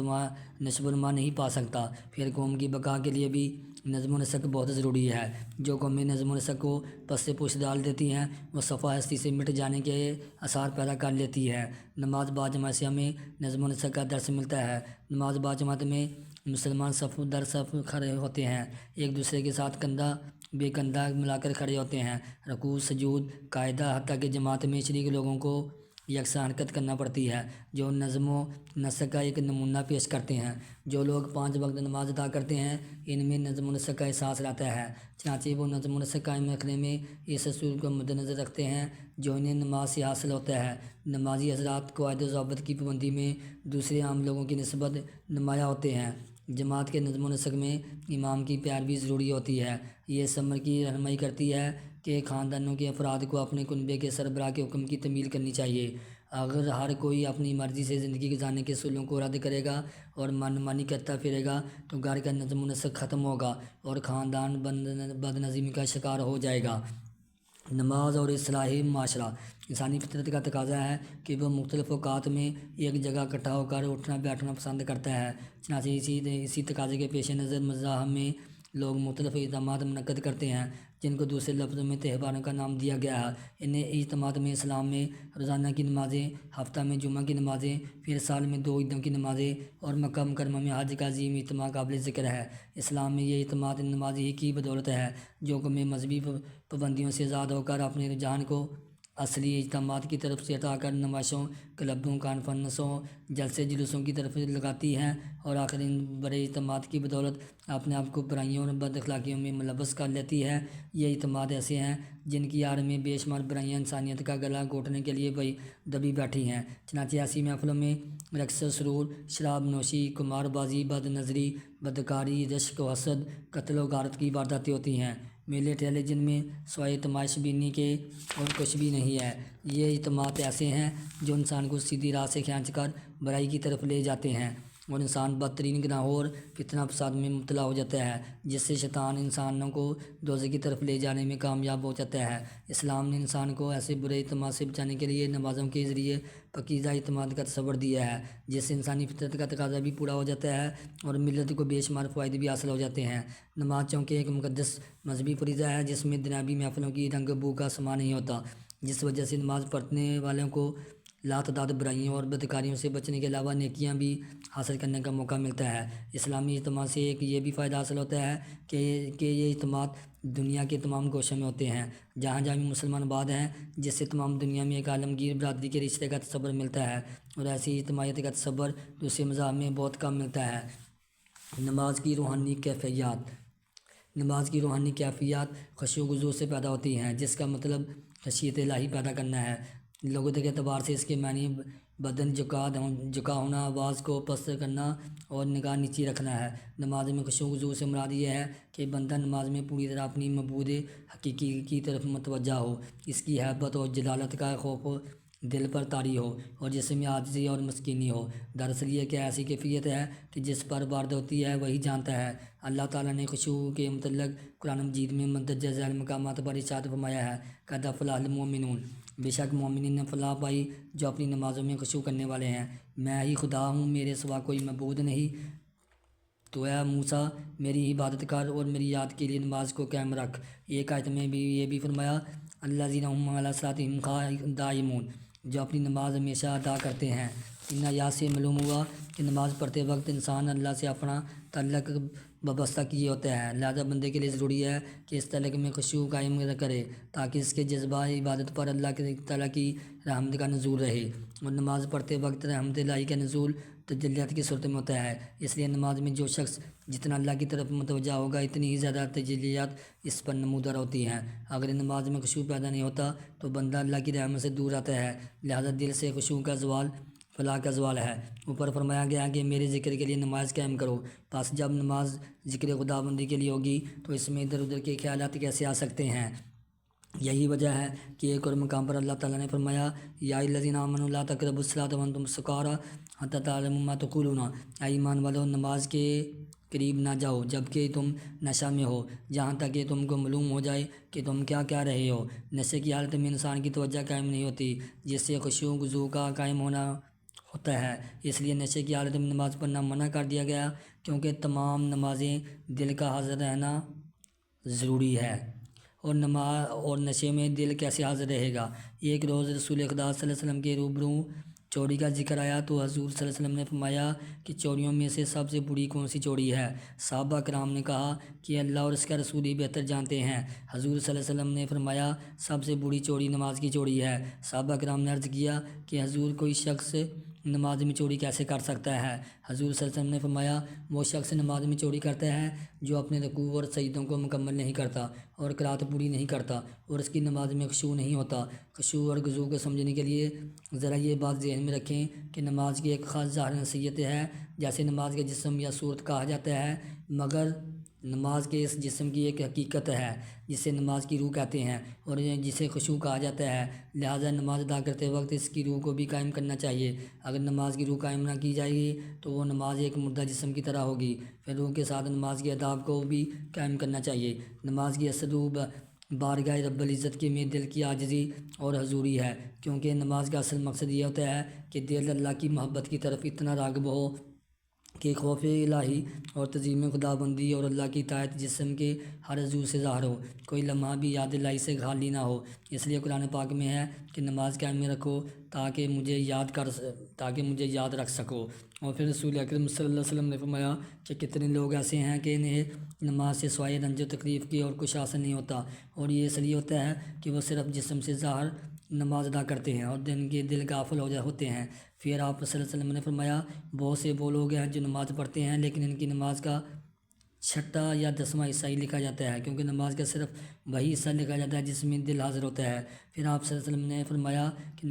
و نما نہیں پا سکتا۔ پھر قوم کی بقا کے لیے بھی نظم و نسق بہت ضروری ہے۔ جو قومیں نظم و نسق کو پس پوش ڈال دیتی ہیں، وہ صفحہ ہستی سے مٹ جانے کے آثار پیدا کر لیتی ہے۔ نماز باجماعت سے ہمیں نظم و نسق کا درس ملتا ہے۔ نماز باجماعت میں مسلمان صف در صف کھڑے ہوتے ہیں، ایک دوسرے کے ساتھ کندھا بے کندھا ملا کر کھڑے ہوتے ہیں، رکوع سجود قاعدہ، حتیٰ کہ جماعت میں شریک لوگوں کو یکساں حرکت کرنا پڑتی ہے، جو نظم و نسق کا ایک نمونہ پیش کرتے ہیں۔ جو لوگ 5 وقت نماز ادا کرتے ہیں، ان میں نظم و نسق کا احساس رہتا ہے، چنانچہ وہ نظم و نسق قائم رکھنے میں اس اصول کو مد نظر رکھتے ہیں جو انہیں نماز سے حاصل ہوتا ہے۔ نمازی حضرات قواعد و ضوابط کی پابندی میں دوسرے عام لوگوں کی نسبت نمایاں ہوتے ہیں۔ جماعت کے نظم و نسق میں امام کی پیروی ضروری ہوتی ہے۔ یہ اس امر کی رہنمائی کرتی ہے کہ خاندانوں کے افراد کو اپنے کنبے کے سربراہ کے حکم کی تعمیل کرنی چاہیے۔ اگر ہر کوئی اپنی مرضی سے زندگی گزارنے کے اصولوں کو رد کرے گا اور من مانی کرتا پھرے گا تو گھر کا نظم و نسق ختم ہوگا اور خاندان بد نظمی کا شکار ہو جائے گا۔ نماز اور اصلاح معاشرہ۔ انسانی فطرت کا تقاضا ہے کہ وہ مختلف اوقات میں ایک جگہ اکٹھا ہو کر اٹھنا بیٹھنا پسند کرتا ہے، چنانچہ اسی تقاضے کے پیش نظر مذاہب میں لوگ مختلف اجتماعات منعقد کرتے ہیں، جن کو دوسرے لفظوں میں تہواروں کا نام دیا گیا ہے۔ ان اجتماعات میں اسلام میں روزانہ کی نمازیں، ہفتہ میں جمعہ کی نمازیں، پھر سال میں 2 عیدوں کی نمازیں اور مکہ مکرمہ میں حج کا عظیم اجتماع قابل ذکر ہے۔ اسلام میں یہ اجتماعات نماز ہی کی بدولت ہے، جو قومیں مذہبی پابندیوں سے آزاد ہو کر اپنے رجحان کو اصلی اجتماعات کی طرف سے ہٹا کر نمائشوں، کلبوں، کانفرنسوں، جلسے جلوسوں کی طرف لگاتی ہیں، اور آخر ان بڑے اجتماعات کی بدولت اپنے آپ کو برائیوں اور بد اخلاقیوں میں ملوث کر لیتی ہے۔ یہ اجتماعات ایسے ہیں جن کی آڑ میں بے شمار برائیاں انسانیت کا گلا گھونٹنے کے لیے دبی بیٹھی ہیں، چنانچہ ایسی محفلوں میں رقص و سرور، شراب نوشی، قمار بازی، بد نظری، بدکاری، رشک و حسد، قتل و غارت کی وارداتیں ہوتی ہیں۔ میلے ٹھیلے جن میں سوائے تماش بینی کے اور کچھ بھی نہیں ہے۔ یہ اجتماعات ایسے ہیں جو انسان کو سیدھی راہ سے کھینچ کر برائی کی طرف لے جاتے ہیں۔ اور انسان بدترین گناہوں اور فتنہ فساد میں مبتلا ہو جاتا ہے، جس سے شیطان انسانوں کو دوزخ کی طرف لے جانے میں کامیاب ہو جاتا ہے۔ اسلام نے انسان کو ایسے برے اعتماد سے بچانے کے لیے نمازوں کے ذریعے پاکیزہ اعتماد کا تصور دیا ہے، جس سے انسانی فطرت کا تقاضا بھی پورا ہو جاتا ہے اور ملت کو بے شمار فوائد بھی حاصل ہو جاتے ہیں۔ نماز چونکہ ایک مقدس مذہبی فریضہ ہے جس میں دنیاوی محفلوں کی رنگ بو کا سما نہیں ہوتا، جس وجہ سے نماز پڑھنے والوں کو لاتعداد برائیوں اور بدکاریوں سے بچنے کے علاوہ نیکیاں بھی حاصل کرنے کا موقع ملتا ہے۔ اسلامی اعتماد سے ایک یہ بھی فائدہ حاصل ہوتا ہے کہ یہ اعتماد دنیا کے تمام گوشوں میں ہوتے ہیں جہاں جہاں مسلمان آباد ہیں، جس سے تمام دنیا میں ایک عالمگیر برادری کے رشتے کا تصور ملتا ہے، اور ایسی اجتماعیت کا تصور دوسرے مذاہب میں بہت کم ملتا ہے۔ نماز کی روحانی کیفیات۔ نماز کی روحانی کیفیات خشوع و خضوع سے پیدا ہوتی ہیں، جس کا مطلب خشیت الہی پیدا کرنا ہے۔ لغت کے اعتبار سے اس کے معنی بدن جھکا ہونا، آواز کو پست کرنا اور نگاہ نیچی رکھنا ہے۔ نماز میں خشوع و خضوع سے مراد یہ ہے کہ بندہ نماز میں پوری طرح اپنی معبود حقیقی کی طرف متوجہ ہو، اس کی ہیبت اور جلالت کا خوف دل پر طاری ہو اور جسم میں عاجزی اور مسکینی ہو۔ دراصل یہ کہ ایسی کیفیت ہے کہ جس پر وارد ہوتی ہے وہی جانتا ہے۔ اللہ تعالیٰ نے خشوع کے متعلق قرآن مجید میں مندرجہ ذیل مقامات پر ارشاد فرمایا ہے، قد افلح المؤمنون، بے شک مومنین نے فلاح پائی جو اپنی نمازوں میں خشوع کرنے والے ہیں۔ میں ہی خدا ہوں، میرے سوا کوئی معبود نہیں، تو اے موسیٰ میری عبادت کر اور میری یاد کے لیے نماز کو قائم رکھ۔ ایک آیت میں بھی یہ بھی فرمایا، الذین ھم علی صلاتہم دائمون، جو اپنی نماز ہمیشہ ادا کرتے ہیں۔ ان آیات سے معلوم ہوا کہ نماز پڑھتے وقت انسان اللہ سے اپنا تعلق وابستہ کیے ہوتا ہے، لہذا بندے کے لیے ضروری ہے کہ اس تعلق میں خشوع قائم کرے تاکہ اس کے جذبہ عبادت پر اللہ تعالیٰ کی رحمت کا نزول رہے۔ اور نماز پڑھتے وقت رحمت الہی کا نزول تجلیات کی صورت میں ہوتا ہے، اس لیے نماز میں جو شخص جتنا اللہ کی طرف متوجہ ہوگا اتنی ہی زیادہ تجلیات اس پر نمودار ہوتی ہیں۔ اگر نماز میں خشوع پیدا نہیں ہوتا تو بندہ اللہ کی رحمت سے دور رہتا ہے، لہذا دل سے خشوع کا زوال فلاح کا زوال ہے۔ اوپر فرمایا گیا کہ میرے ذکر کے لیے نماز قائم کرو، پس جب نماز ذکر خدا بندی کے لیے ہوگی تو اس میں ادھر ادھر کے خیالات کیسے آ سکتے ہیں؟ یہی وجہ ہے کہ ایک اور مقام پر اللہ تعالیٰ نے فرمایا، یا الذین آمنوا لا تقربوا الصلاۃ وانتم سکارى حتی تعلموا ما تقولون، اے ایمان والو نماز کے قریب نہ جاؤ جبکہ تم نشہ میں ہو، جہاں تک کہ تم کو معلوم ہو جائے کہ تم کیا کہہ رہے ہو۔ نشے کی حالت میں انسان کی توجہ قائم نہیں ہوتی، جس سے خشوع و خضوع کا قائم ہونا ہوتا ہے، اس لیے نشے کی حالت میں نماز پڑھنا منع کر دیا گیا، کیونکہ تمام نمازیں دل کا حاضر رہنا ضروری ہے، اور نشے میں دل کیسے حاضر رہے گا؟ ایک روز رسول خدا صلی اللہ علیہ وسلم کے روبرو چوری کا ذکر آیا تو حضور صلی اللہ علیہ وسلم نے فرمایا کہ چوریوں میں سے سب سے بری کون سی چوری ہے؟ صحابہ کرام نے کہا کہ اللہ اور اس کا رسول ہی بہتر جانتے ہیں۔ حضور صلی اللہ علیہ وسلم نے فرمایا سب سے بری چوری نماز کی چوری ہے۔ صحابہ کرام نے عرض کیا کہ حضور کوئی شخص نماز میں چوری کیسے کر سکتا ہے؟ حضور صلی اللہ علیہ وسلم نے فرمایا وہ شخص نماز میں چوری کرتا ہے جو اپنے رکوع اور سجدوں کو مکمل نہیں کرتا اور قرات پوری نہیں کرتا اور اس کی نماز میں خشوع نہیں ہوتا۔ خشوع اور خضوع کو سمجھنے کے لیے ذرا یہ بات ذہن میں رکھیں کہ نماز کی ایک خاص ظاہر نصیحت ہے، جیسے نماز کے جسم یا صورت کہا جاتا ہے، مگر نماز کے اس جسم کی ایک حقیقت ہے جسے نماز کی روح کہتے ہیں اور جسے خشوع کہا جاتا ہے، لہذا نماز ادا کرتے وقت اس کی روح کو بھی قائم کرنا چاہیے۔ اگر نماز کی روح قائم نہ کی جائے گی تو وہ نماز ایک مردہ جسم کی طرح ہوگی۔ پھر روح کے ساتھ نماز کے آداب کو بھی قائم کرنا چاہیے۔ نماز کی اصل روح بارگاہ رب العزت کے میں دل کی عاجزی اور حضوری ہے، کیونکہ نماز کا اصل مقصد یہ ہوتا ہے کہ دل اللہ کی محبت کی طرف اتنا راغب ہو کہ خوف الہی اور تعظیم خدا بندی اور اللہ کی اطاعت جسم کے ہر عضو سے ظاہر ہو، کوئی لمحہ بھی یاد الہی سے خالی نہ ہو۔ اس لیے قرآن پاک میں ہے کہ نماز قائم میں رکھو تاکہ مجھے یاد رکھ سکو۔ اور پھر رسول اکرم صلی اللہ علیہ وسلم نے فرمایا کہ کتنے لوگ ایسے ہیں کہ انہیں نماز سے سوائے رنج و تکلیف کی اور کچھ حاصل نہیں ہوتا، اور یہ اس لیے ہوتا ہے کہ وہ صرف جسم سے ظاہر نماز ادا کرتے ہیں اور دل غافل ہوتے ہیں۔ پھر آپ صلی اللہ علیہ وسلم نے فرمایا بہت سے وہ لوگ ہیں جو نماز پڑھتے ہیں لیکن ان کی نماز کا 6واں یا 10واں حصہ ہی لکھا جاتا ہے، کیونکہ نماز کا صرف وہی حصہ لکھا جاتا ہے جس میں دل حاضر ہوتا ہے۔ پھر آپ صلی اللہ علیہ وسلم نے فرمایا کہ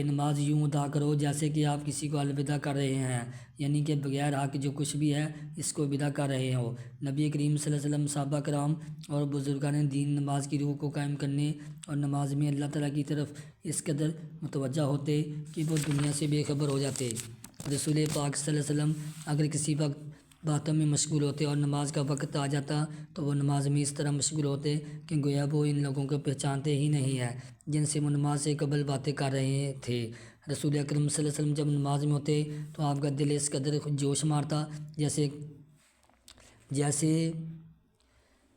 نماز یوں ادا کرو جیسے کہ آپ کسی کو الوداع کر رہے ہیں، یعنی کہ بغیر حق جو کچھ بھی ہے اس کو ودا کر رہے ہو۔ نبی کریم صلی اللہ علیہ وسلم، صحابہ کرام اور بزرگان دین نماز کی روح کو قائم کرنے اور نماز میں اللہ تعالیٰ کی طرف اس قدر متوجہ ہوتے کہ وہ دنیا سے بے خبر ہو جاتے۔ رسول پاک صلی اللہ علیہ وسلم اگر کسی وقت باتوں میں مشغول ہوتے اور نماز کا وقت آ جاتا تو وہ نماز میں اس طرح مشغول ہوتے کہ گویا وہ ان لوگوں کو پہچانتے ہی نہیں ہیں جن سے وہ نماز سے قبل باتیں کر رہے تھے۔ رسول اکرم صلی اللہ علیہ وسلم جب نماز میں ہوتے تو آپ کا دل اس قدر جوش مارتا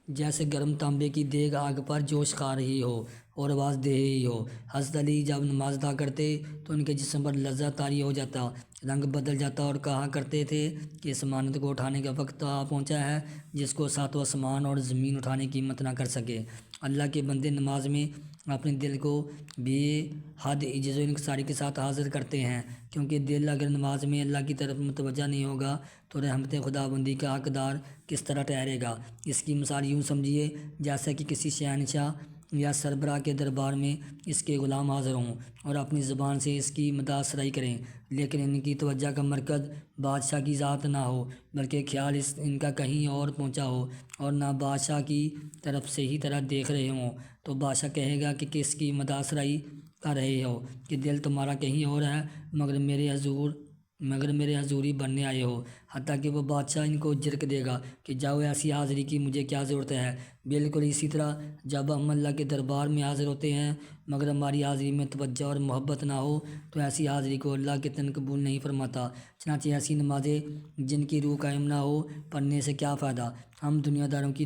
جیسے گرم تانبے کی دیگ آگ پر جوش کھا رہی ہو اور آواز دے رہی ہو۔ حضرت علی جب نماز ادا کرتے تو ان کے جسم پر لرزہ طاری ہو جاتا، رنگ بدل جاتا اور کہا کرتے تھے کہ اس امانت کو اٹھانے کا وقت آ پہنچا ہے جس کو ساتوں آسمان اور زمین اٹھانے کی ہمت نہ کر سکے۔ اللہ کے بندے نماز میں اپنے دل کو بے حد عجز و انکساری کے ساتھ حاضر کرتے ہیں، کیونکہ دل اگر نماز میں اللہ کی طرف متوجہ نہیں ہوگا تو رحمت خداوندی کا حقدار کس طرح ٹھہرے گا۔ اس کی مثال یوں سمجھیے جیسا کہ کسی شہنشاہ یا سربراہ کے دربار میں اس کے غلام حاضر ہوں اور اپنی زبان سے اس کی مداح سرائی کریں، لیکن ان کی توجہ کا مرکز بادشاہ کی ذات نہ ہو بلکہ خیال ان کا کہیں اور پہنچا ہو اور نہ بادشاہ کی طرف صحیح طرح دیکھ رہے ہوں، تو بادشاہ کہے گا کہ کس کی مداح سرائی کر رہے ہو کہ دل تمہارا کہیں اور ہے مگر میرے حضوری بننے آئے ہو، حتیٰ کہ وہ بادشاہ ان کو جھڑک دے گا کہ جاؤ، ایسی حاضری کی مجھے کیا ضرورت ہے۔ بالکل اسی طرح جب ہم اللہ کے دربار میں حاضر ہوتے ہیں مگر ہماری حاضری میں توجہ اور محبت نہ ہو تو ایسی حاضری کو اللہ کے تن قبول نہیں فرماتا۔ چنانچہ ایسی نمازیں جن کی روح قائم نہ ہو پڑھنے سے کیا فائدہ۔ ہم دنیا داروں کی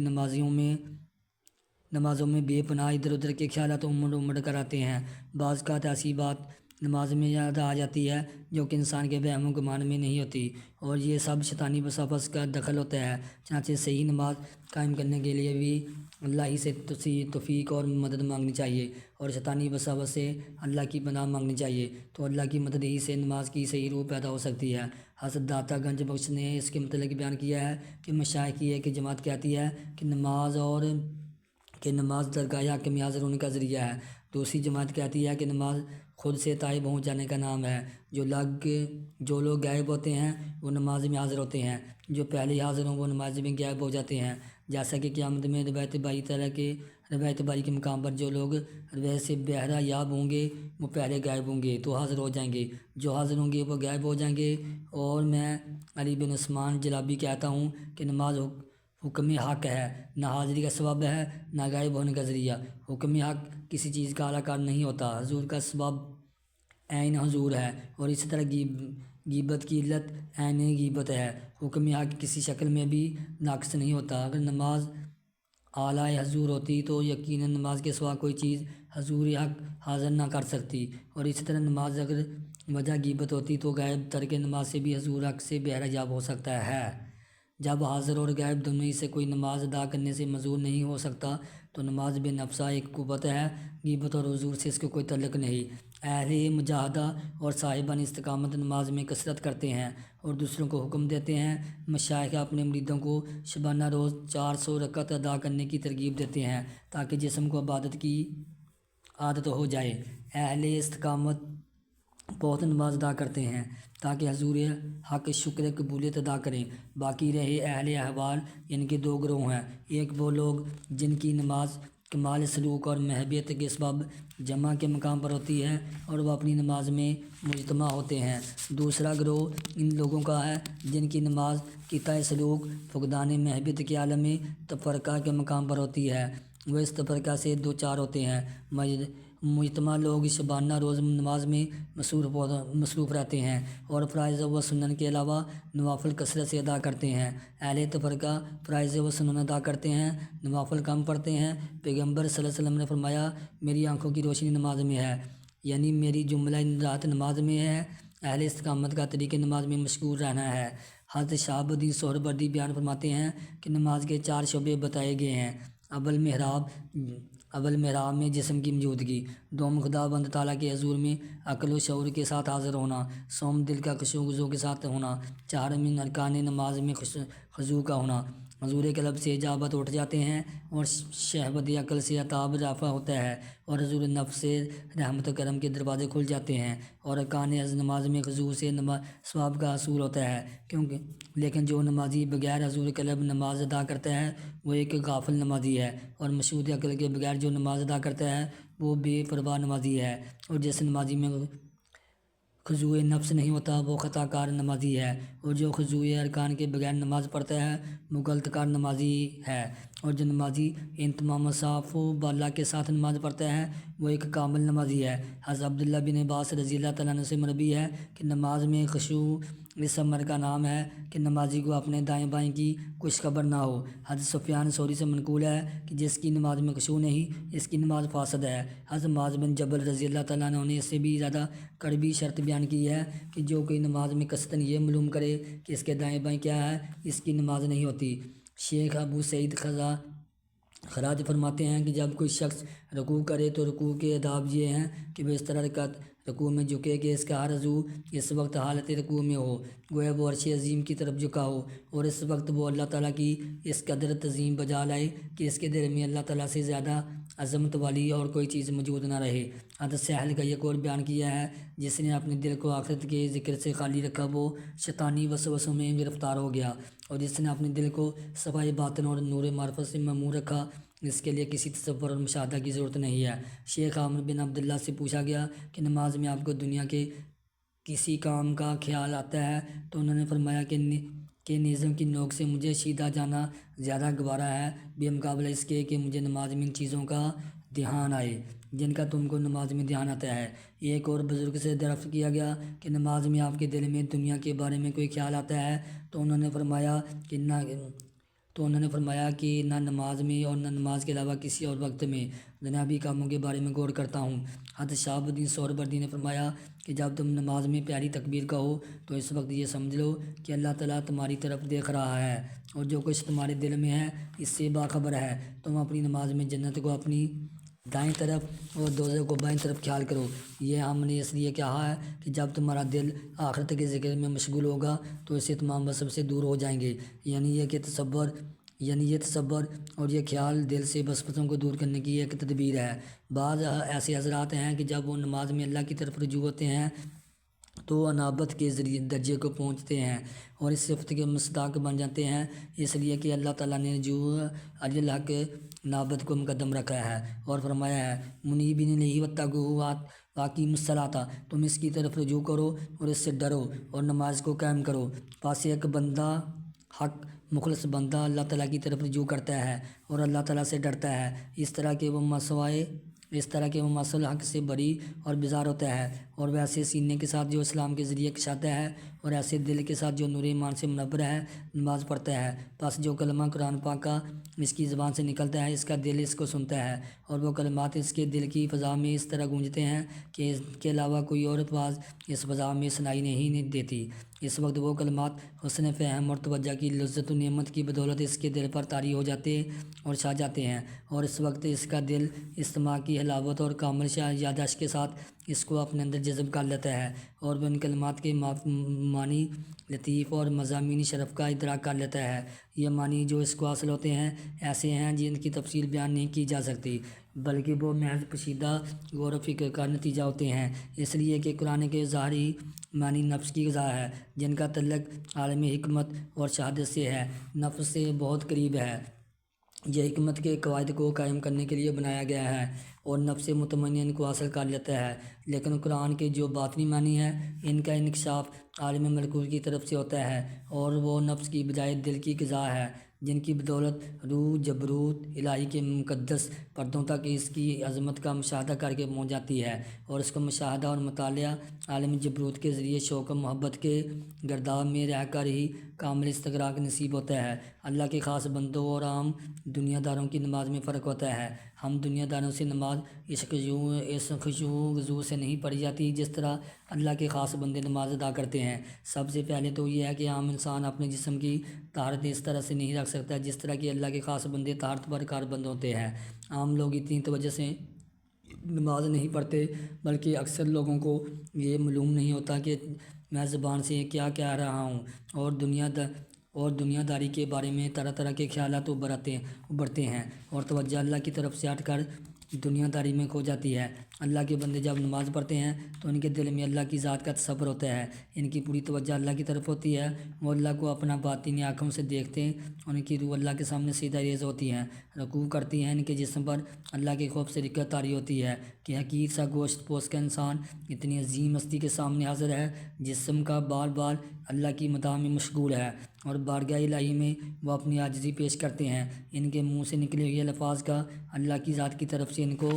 نمازوں میں بے پناہ ادھر ادھر کے خیالات امڑ کر آتے ہیں۔ بعض اوقات ایسی بات نماز میں یاد آ جاتی ہے جو کہ انسان کے وہم و گمان میں نہیں ہوتی، اور یہ سب شیطانی وسواس کا دخل ہوتا ہے۔ چنانچہ صحیح نماز قائم کرنے کے لیے بھی اللہ ہی سے توفیق اور مدد مانگنی چاہیے اور شیطانی وسواس سے اللہ کی پناہ مانگنی چاہیے، تو اللہ کی مدد ہی سے نماز کی صحیح روح پیدا ہو سکتی ہے۔ حضرت داتا گنج بخش نے اس کے متعلق بیان کیا ہے کہ مشائخ کی ایک جماعت کہتی ہے کہ نماز درگاہ حق میں حاضر ہونے کا ذریعہ ہے، دوسری جماعت کہتی ہے کہ نماز خود سے طائب ہو جانے کا نام ہے۔ جو لوگ غائب ہوتے ہیں وہ نماز میں حاضر ہوتے ہیں، جو پہلے حاضر ہوں وہ نماز میں غائب ہو جاتے ہیں، جیسا کہ قیامت میں روایت باری کے مقام پر جو لوگ روایت سے بہرہ یاب ہوں گے وہ پہلے غائب ہوں گے تو حاضر ہو جائیں گے، جو حاضر ہوں گے وہ غائب ہو جائیں گے۔ اور میں علی بن عثمان جلابی کہتا ہوں کہ نماز حکم حق ہے، نہ حاضری کا سبب ہے نہ غائب ہونے کا ذریعہ۔ حکم حق کسی چیز کا اعلیٰ کار نہیں ہوتا، حضور کا سبب عین حضور ہے، اور اسی طرح غیبت کی علت عین غیبت ہے۔ حکم حق کسی شکل میں بھی ناقص نہیں ہوتا۔ اگر نماز اعلیٰ حضور ہوتی تو یقیناً نماز کے سوا کوئی چیز حضور حق حاضر نہ کر سکتی، اور اسی طرح نماز اگر وجہ غیبت ہوتی تو غائب ترک نماز سے بھی حضور حق سے بہرہ یاب ہو سکتا ہے۔ جب حاضر اور غائب دونوں ہی سے کوئی نماز ادا کرنے سے معذور نہیں ہو سکتا تو نماز بے نفسہ ایک قوت ہے، غیبت اور حضور سے اس کو کوئی تعلق نہیں۔ اہل مجاہدہ اور صاحبان استقامت نماز میں کثرت کرتے ہیں اور دوسروں کو حکم دیتے ہیں۔ مشائخ اپنے مریدوں کو شبانہ روز 400 رکعت ادا کرنے کی ترغیب دیتے ہیں تاکہ جسم کو عبادت کی عادت ہو جائے۔ اہل استقامت بہت نماز ادا کرتے ہیں تاکہ حضور حق شکر قبولیت ادا کریں۔ باقی رہے اہل احوال، یعنی کہ دو گروہ ہیں، ایک وہ لوگ جن کی نماز کمال سلوک اور محبت کے سبب جمع کے مقام پر ہوتی ہے اور وہ اپنی نماز میں مجتمع ہوتے ہیں، دوسرا گروہ ان لوگوں کا ہے جن کی نماز قطع سلوک فقدان محبت کے عالم تفرقہ کے مقام پر ہوتی ہے، وہ اس تفرقہ سے دوچار ہوتے ہیں۔ مجتمع لوگ شبانہ روز نماز میں مصروف رہتے ہیں اور فرائض و سنن کے علاوہ نوافل کثرت سے ادا کرتے ہیں۔ اہل تفرقہ فرائض و سنن ادا کرتے ہیں، نوافل کم پڑھتے ہیں۔ پیغمبر صلی اللہ علیہ وسلم نے فرمایا، میری آنکھوں کی روشنی نماز میں ہے، یعنی میری جملہ رات نماز میں ہے۔ اہل استقامت کا طریقہ نماز میں مشغول رہنا ہے۔ حضرت شہاب الدین سہروردی بیان فرماتے ہیں کہ نماز کے 4 شعبے بتائے گئے ہیں: اول محراب میں جسم کی موجودگی، دوم خداوند تعالیٰ کے حضور میں عقل و شعور کے ساتھ حاضر ہونا، سوم دل کا خشوع و خضوع کے ساتھ ہونا، چہارم ارکان نماز میں خضوع کا ہونا۔ حضور قلب سے حجابات اٹھ جاتے ہیں اور شہوت عقل سے عتاب رفع ہوتا ہے اور حضور نفس سے رحمت و کرم کے دروازے کھل جاتے ہیں اور ارکان نماز میں خضوع سے ثواب کا حصول ہوتا ہے۔ لیکن جو نمازی بغیر حضور قلب نماز ادا کرتا ہے وہ ایک غافل نمازی ہے، اور مشہود عقل کے بغیر جو نماز ادا کرتا ہے وہ بے پرواہ نمازی ہے، اور جس نمازی میں خضوع نفس نہیں ہوتا وہ خطا کار نمازی ہے، اور جو خضوع ارکان کے بغیر نماز پڑھتا ہے وہ غلط کار نمازی ہے، اور جو نمازی ان تمام مصاف و بالا کے ساتھ نماز پڑھتا ہے وہ ایک کامل نمازی ہے۔ حضرت عبداللہ بن عباس رضی اللہ تعالیٰ عنہ سے مروی ہے کہ نماز میں خشوع اس عمر کا نام ہے کہ نمازی کو اپنے دائیں بائیں کی کچھ خبر نہ ہو۔ حضرت سفیان ثوری سے منقول ہے کہ جس کی نماز میں خشوع نہیں اس کی نماز فاسد ہے۔ حضرت معاذ بن جبل رضی اللہ تعالیٰ عنہ نے اس سے بھی زیادہ کڑوی شرط بیان کی ہے کہ جو کوئی نماز میں قصداً یہ معلوم کرے کہ اس کے دائیں بائیں کیا ہے اس کی نماز نہیں ہوتی۔ شیخ ابو سعید خراج فرماتے ہیں کہ جب کوئی شخص رکوع کرے تو رکوع کے آداب یہ ہیں کہ وہ اس طرح رکوع میں جھکے کہ اس کا ہر عضو اس وقت حالت رکوع میں ہو گویا وہ عرش عظیم کی طرف جھکا ہو، اور اس وقت وہ اللہ تعالیٰ کی اس قدر تعظیم بجا لائے کہ اس کے دل میں اللہ تعالیٰ سے زیادہ عظمت والی اور کوئی چیز موجود نہ رہے۔ حضرت سہل کا یہ قول بیان کیا ہے جس نے اپنے دل کو آخرت کے ذکر سے خالی رکھا وہ شیطانی وسوسوں میں گرفتار ہو گیا، اور جس نے اپنے دل کو صفائے باطن اور نور معرفت سے معمور رکھا اس کے لیے کسی تصور اور مشاہدہ کی ضرورت نہیں ہے۔ شیخ عامر بن عبداللہ سے پوچھا گیا کہ نماز میں آپ کو دنیا کے کسی کام کا خیال آتا ہے تو انہوں نے فرمایا کہ نیزوں کی نوک سے مجھے شیدہ جانا زیادہ گوارا ہے بے مقابلہ اس کے کہ مجھے نماز میں ان چیزوں کا دھیان آئے جن کا تم کو نماز میں دھیان آتا ہے۔ ایک اور بزرگ سے دریافت کیا گیا کہ نماز میں آپ کے دل میں دنیا کے بارے میں کوئی خیال آتا ہے تو انہوں نے فرمایا کہ نہ نماز میں اور نہ نماز کے علاوہ کسی اور وقت میں دنیاوی کاموں کے بارے میں غور کرتا ہوں۔ حضرت شہاب الدین سہروردی نے فرمایا کہ جب تم نماز میں پیاری تکبیر کہو تو اس وقت یہ سمجھ لو کہ اللہ تعالیٰ تمہاری طرف دیکھ رہا ہے اور جو کچھ تمہارے دل میں ہے اس سے باخبر ہے۔ تم اپنی نماز میں جنت کو اپنی دائیں طرف اور دوزخ کو بائیں طرف خیال کرو۔ یہ ہم نے اس لیے کہا ہے کہ جب تمہارا دل آخرت کے ذکر میں مشغول ہوگا تو اسے تمام وصف سے دور ہو جائیں گے، یعنی یہ تصور اور یہ خیال دل سے وسوسوں کو دور کرنے کی ایک تدبیر ہے۔ بعض ایسے حضرات ہیں کہ جب وہ نماز میں اللہ کی طرف رجوع ہوتے ہیں تو انابت کے درجے کو پہنچتے ہیں اور اس صفت کے مصداق بن جاتے ہیں، اس لیے کہ اللہ تعالیٰ نے رجوع علی الحق نابت کو مقدم رکھا ہے اور فرمایا ہے منیبین الیہ واتقوہ واقیموا الصلاۃ، تم اس کی طرف رجوع کرو اور اس سے ڈرو اور نماز کو قائم کرو۔ پس ایک بندہ حق مخلص بندہ اللہ تعالیٰ کی طرف رجوع کرتا ہے اور اللہ تعالیٰ سے ڈرتا ہے، اس طرح کہ وہ مسئلہ حق سے بری اور بیزار ہوتا ہے، اور ویسے سینے کے ساتھ جو اسلام کے ذریعے کشادہ ہے اور ایسے دل کے ساتھ جو نور ایمان سے منور ہے نماز پڑھتا ہے۔ پس جو کلمہ قرآن پاک کا اس کی زبان سے نکلتا ہے اس کا دل اس کو سنتا ہے اور وہ کلمات اس کے دل کی فضا میں اس طرح گونجتے ہیں کہ اس کے علاوہ کوئی اور آواز اس فضا میں سنائی نہیں دیتی۔ اس وقت وہ کلمات حسن فہم اور توجہ کی لذت و نعمت کی بدولت اس کے دل پر طاری ہو جاتے اور چھا جاتے ہیں، اور اس وقت اس کا دل استماع کی حلاوت اور کامل یادداشت کے ساتھ اس کو اپنے اندر جذب کر لیتا ہے اور وہ ان کلمات کے معنی لطیف اور مضامین شرف کا ادراک کر لیتا ہے۔ یہ معنی جو اس کو حاصل ہوتے ہیں ایسے ہیں جن کی تفصیل بیان نہیں کی جا سکتی، بلکہ وہ محض پوشیدہ غور و فکر کا نتیجہ ہوتے ہیں، اس لیے کہ قرآن کے ظاہری معنی نفس کی غذا ہے جن کا تعلق عالم حکمت اور شہادت سے ہے، نفس سے بہت قریب ہے۔ یہ حکمت کے قواعد کو قائم کرنے کے لیے بنایا گیا ہے اور نفس مطمئنہ ان کو حاصل کر لیتا ہے، لیکن قرآن کے جو باطنی معنی ہیں ان کا انکشاف عالم ملکوت کی طرف سے ہوتا ہے اور وہ نفس کی بجائے دل کی غذا ہے، جن کی بدولت روح جبروت الہی کے مقدس پردوں تک اس کی عظمت کا مشاہدہ کر کے پہنچ جاتی ہے، اور اس کو مشاہدہ اور مطالعہ عالم جبروت کے ذریعے شوق و محبت کے گرداب میں رہ کر ہی کامل استغراق نصیب ہوتا ہے۔ اللہ کے خاص بندوں اور عام دنیا داروں کی نماز میں فرق ہوتا ہے۔ ہم دنیا داروں سے نماز اس خشوع وضو سے نہیں پڑھی جاتی جس طرح اللہ کے خاص بندے نماز ادا کرتے ہیں۔ سب سے پہلے تو یہ ہے کہ عام انسان اپنے جسم کی طہارت اس طرح سے نہیں رکھ سکتا جس طرح کہ اللہ کے خاص بندے طہارت پر کاربند ہوتے ہیں۔ عام لوگ اتنی توجہ سے نماز نہیں پڑھتے بلکہ اکثر لوگوں کو یہ معلوم نہیں ہوتا کہ میں زبان سے کیا کہہ رہا ہوں، اور دنیا داری کے بارے میں طرح طرح کے خیالات ابھرتے ہیں اور توجہ اللہ کی طرف سے ہٹ کر دنیا داری میں کھو جاتی ہے۔ اللہ کے بندے جب نماز پڑھتے ہیں تو ان کے دل میں اللہ کی ذات کا تصور ہوتا ہے، ان کی پوری توجہ اللہ کی طرف ہوتی ہے، وہ اللہ کو اپنا باطنی آنکھوں سے دیکھتے ہیں، ان کی روح اللہ کے سامنے سیدھا ریز ہوتی ہیں، رکوع کرتی ہیں، ان کے جسم پر اللہ کے خوف سے رکت طاری ہوتی ہے کہ حقیر سا گوشت پوش کا انسان اتنی عظیم ہستی کے سامنے حاضر ہے، جسم کا بار بار اللہ کی مداح میں مشغول ہے اور بارگاہ الہی میں وہ اپنی عاجزی پیش کرتے ہیں۔ ان کے منہ سے نکلے ہوئے الفاظ کا اللہ کی ذات کی طرف سے ان کو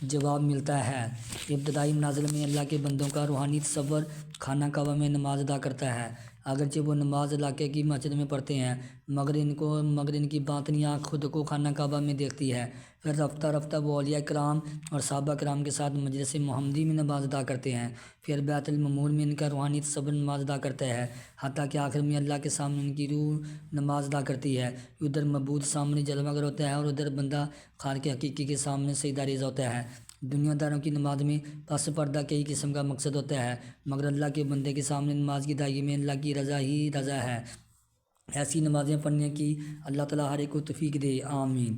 جواب ملتا ہے۔ ابتدائی منازل میں اللہ کے بندوں کا روحانی تصور خانہ کعبہ میں نماز ادا کرتا ہے، اگرچہ وہ نماز علاقے کی مسجد میں پڑھتے ہیں، مگر ان کی باطنی آنکھ خود کو خانہ کعبہ میں دیکھتی ہے۔ پھر رفتہ رفتہ وہ اولیاء کرام اور صحابہ کرام کے ساتھ مجلس محمدی میں نماز ادا کرتے ہیں، پھر بیت المعمور میں ان کا روحانی تصور نماز ادا کرتا ہے، حتیٰ کہ آخر میں اللہ کے سامنے ان کی روح نماز ادا کرتی ہے۔ ادھر معبود سامنے جلوہ گر ہوتا ہے اور ادھر بندہ خالق حقیقی کے سامنے سجدہ ریز ہوتا ہے۔ دنیا داروں کی نماز میں پس پردہ کئی قسم کا مقصد ہوتا ہے، مگر اللہ کے بندے کے سامنے نماز کی ادائیگی میں اللہ کی رضا ہی رضا ہے۔ ایسی نمازیں پڑھنے کی اللہ تعالیٰ ہر ایک کو توفیق دے، آمین۔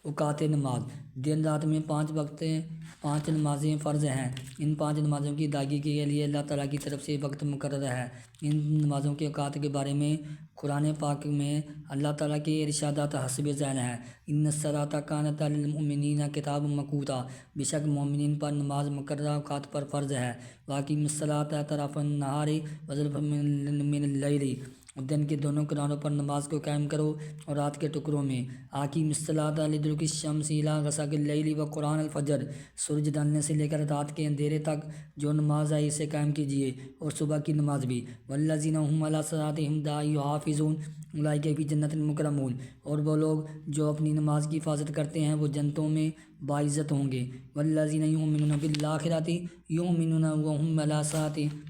اوقات نماز: دن رات میں 5 نمازیں فرض ہیں۔ ان 5 نمازوں کی ادائیگی کے لیے اللہ تعالیٰ کی طرف سے وقت مقرر ہے۔ ان نمازوں کے اوقات کے بارے میں قرآن پاک میں اللہ تعالیٰ کے ارشادات حسب ذیل ہیں: ان الصلاۃ کانت علی المؤمنین کتابا موقوتا، بے شک مومنین پر نماز مقررہ اوقات پر فرض ہے۔ واقیموا الصلاۃ طرفی النہار وزلفا من اللیل، دن کے دونوں کناروں پر نماز کو قائم کرو اور رات کے ٹکڑوں میں۔ اقیموا الصلاۃ لدلوک الشمس الی غسق اللیل وقرآن الفجر، سورج ڈھلنے سے لے کر رات کے اندھیرے تک جو نماز ہے اسے قائم کیجیے، اور صبح کی نماز بھی۔ والذین ھم علی صلاتہم یحافظون اولئک فی جنات مکرمون، اور وہ لوگ جو اپنی نماز کی حفاظت کرتے ہیں وہ جنتوں میں باعزت ہوں گے۔ والذین یؤمنون بالآخرۃ یؤمنون وهم علی صلاتہم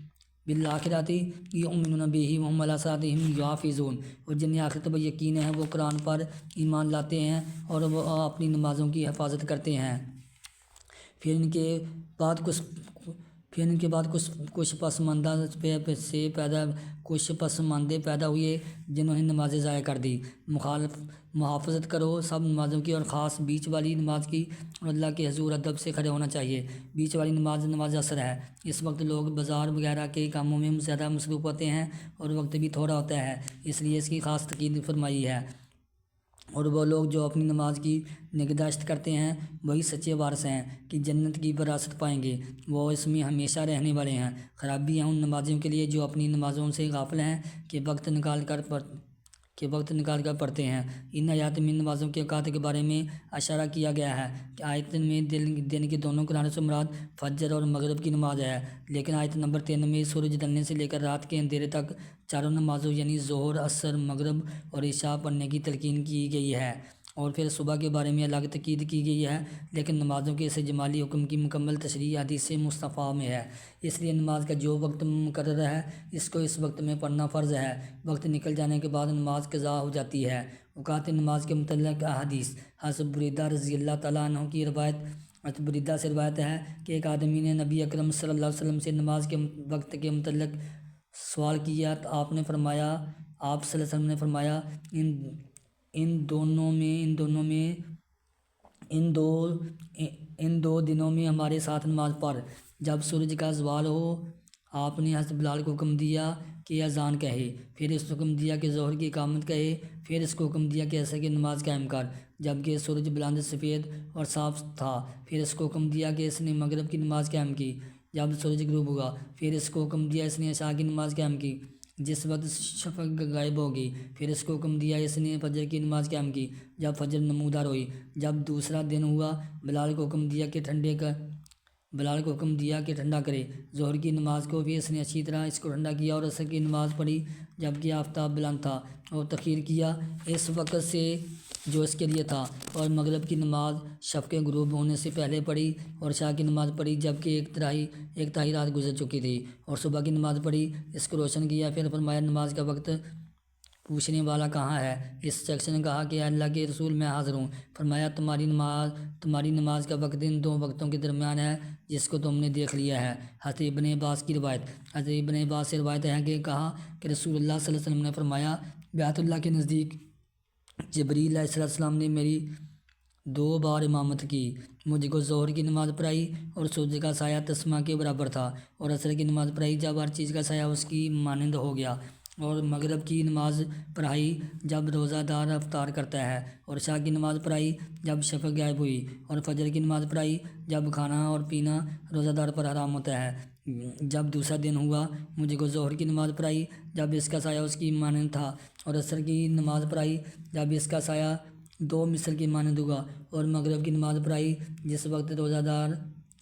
بالآخرۃ یؤمنون بہ وهم علی صلاتہم یحافظون، اور جنہیں آخرت پر یقین ہے وہ قرآن پر ایمان لاتے ہیں اور وہ اپنی نمازوں کی حفاظت کرتے ہیں۔ پھر ان کے بعد کچھ پسماندے پیدا ہوئے جنہوں نے نمازیں ضائع کر دی۔ محافظت کرو سب نمازوں کی، اور خاص بیچ والی نماز کی، اور اللہ کے حضور ادب سے کھڑے ہونا چاہیے۔ بیچ والی نماز عصر ہے۔ اس وقت لوگ بازار وغیرہ کے کاموں میں زیادہ مصروف ہوتے ہیں اور وقت بھی تھوڑا ہوتا ہے، اس لیے اس کی خاص تاکید فرمائی ہے۔ اور وہ لوگ جو اپنی نماز کی نگہداشت کرتے ہیں وہی سچے وارث ہیں کہ جنت کی وراثت پائیں گے، وہ اس میں ہمیشہ رہنے والے ہیں۔ خرابی ہے ان نمازیوں کے لیے جو اپنی نمازوں سے غافل ہیں کہ وقت نکال کر پڑھتے ہیں۔ ان آیات میں نمازوں کے اوقات کے بارے میں اشارہ کیا گیا ہے کہ آیت میں دن کے دونوں کناروں سے مراد فجر اور مغرب کی نماز ہے، لیکن آیت نمبر 3 میں سورج ڈھلنے سے لے کر رات کے اندھیرے تک چاروں نمازوں یعنی ظہر، عصر، مغرب اور عشاء پڑھنے کی تلقین کی گئی ہے، اور پھر صبح کے بارے میں الگ تاکید کی گئی ہے، لیکن نمازوں کے اس جمالی حکم کی مکمل تشریح حدیث مصطفیٰ میں ہے۔ اس لیے نماز کا جو وقت مقرر ہے اس کو اس وقت میں پڑھنا فرض ہے، وقت نکل جانے کے بعد نماز قضا ہو جاتی ہے۔ اوقات نماز کے متعلق احادیث: حضرت بریدہ رضی اللہ تعالیٰ عنہ کی روایت، حضرت بریدہ سے روایت ہے کہ ایک آدمی نے نبی اکرم صلی اللہ علیہ وسلم سے نماز کے وقت کے متعلق سوال کیا تو آپ صلی اللہ علیہ وسلم نے فرمایا، ان دو دنوں میں ہمارے ساتھ نماز پڑھ۔ جب سورج کا زوال ہو آپ نے حضرت بلال کو حکم دیا کہ اذان کہے، پھر اس کو حکم دیا کہ ظہر کی اقامت کہے، پھر اس کو حکم دیا کہ ایسے کہ نماز قائم کر جبکہ سورج بلند، سفید اور صاف تھا، پھر اس کو حکم دیا کہ اس نے مغرب کی نماز قائم کی جب سورج غروب ہوا، پھر اس کو حکم دیا اس نے عشاء کی نماز قائم کی جس وقت شفق غائب ہوگی، پھر اس کو حکم دیا اس نے فجر کی نماز قائم کی جب فجر نمودار ہوئی۔ جب دوسرا دن ہوا بلال کو حکم دیا کہ ٹھنڈا کرے ظہر کی نماز کو، بھی اس نے اچھی طرح اس کو ٹھنڈا کیا اور عصر کی نماز پڑھی جبکہ آفتاب بلند تھا، اور تاخیر کیا اس وقت سے جو اس کے لیے تھا، اور مغرب کی نماز شفق غروب ہونے سے پہلے پڑھی، اور عشاء کی نماز پڑھی جبکہ ایک تہائی رات گزر چکی تھی، اور صبح کی نماز پڑھی، اس کو روشن کیا۔ پھر فرمایا نماز کا وقت پوچھنے والا کہاں ہے؟ اس شخص نے کہا کہ اللہ کے رسول میں حاضر ہوں۔ فرمایا تمہاری نماز کا وقت ان 2 وقتوں کے درمیان ہے جس کو تم نے دیکھ لیا ہے۔ حضرت ابن عباس کی روایت: حضرت ابن عباس سے روایت ہے کہ کہا کہ رسول اللہ صلی اللہ علیہ وسلم نے فرمایا، بیت اللہ کے نزدیک جبریل علیہ السلام نے میری 2 بار امامت کی، مجھ کو ظہر کی نماز پڑھائی اور سورج کا سایہ تسمہ کے برابر تھا، اور عصر کی نماز پڑھائی جب ہر چیز کا سایہ اس کی مانند ہو گیا، اور مغرب کی نماز پڑھائی جب روزہ دار افطار کرتا ہے، اور عشاء کی نماز پڑھائی جب شفق غائب ہوئی، اور فجر کی نماز پڑھائی جب کھانا اور پینا روزہ دار پر حرام ہوتا ہے۔ جب دوسرا دن ہوا، مجھ کو ظہر کی نماز پڑھائی جب اس کا سایہ اس کی مانند تھا، اور عصر کی نماز پڑھائی جب اس کا سایہ 2 مثل کی مانند ہوگا، اور مغرب کی نماز پڑھائی جس وقت روزہ دار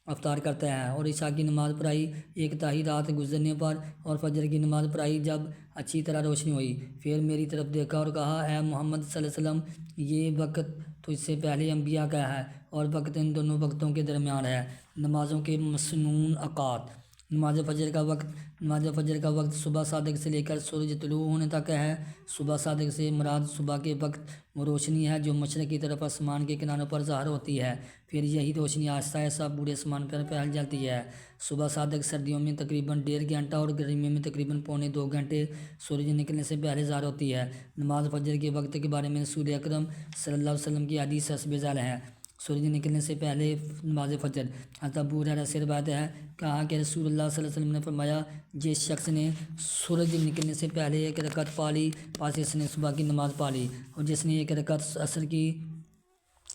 افطار کرتا ہے، اور عشاء کی نماز پڑھائی 1/3 رات گزرنے پر، اور فجر کی نماز پڑھائی جب اچھی طرح روشنی ہوئی۔ پھر میری طرف دیکھا اور کہا، اے محمد صلی اللہ علیہ وسلم، یہ وقت تو اس سے پہلے انبیاء کا ہے، اور وقت ان دونوں وقتوں کے درمیان ہے۔ نمازوں کے مسنون اوقات۔ نماز فجر کا وقت صبح صادق سے لے کر سورج طلوع ہونے تک ہے۔ صبح صادق سے مراد صبح کے وقت وہ روشنی ہے جو مشرق کی طرف آسمان کے کناروں پر ظاہر ہوتی ہے، پھر یہی روشنی آہستہ آہستہ پورے آسمان پر پھیل جاتی ہے۔ صبح صادق سردیوں میں تقریباً 1.5 گھنٹہ اور گرمیوں میں تقریباً 1.25 گھنٹے سورج نکلنے سے پہلے ظاہر ہوتی ہے۔ نماز فجر کے وقت کے بارے میں رسول اکرم صلی اللہ علیہ وسلم کی حدیث حسب ذیل ہے۔ سورج نکلنے سے پہلے نماز فجر۔ حضرت ابو ہریرہ سے روایت ہے، کہا کہ رسول اللہ صلی اللہ علیہ وسلم نے فرمایا، جس شخص نے سورج نکلنے سے پہلے 1 رکعت پا لی، پس اس نے صبح کی نماز پا لی، اور جس نے 1 رکعت عصر کی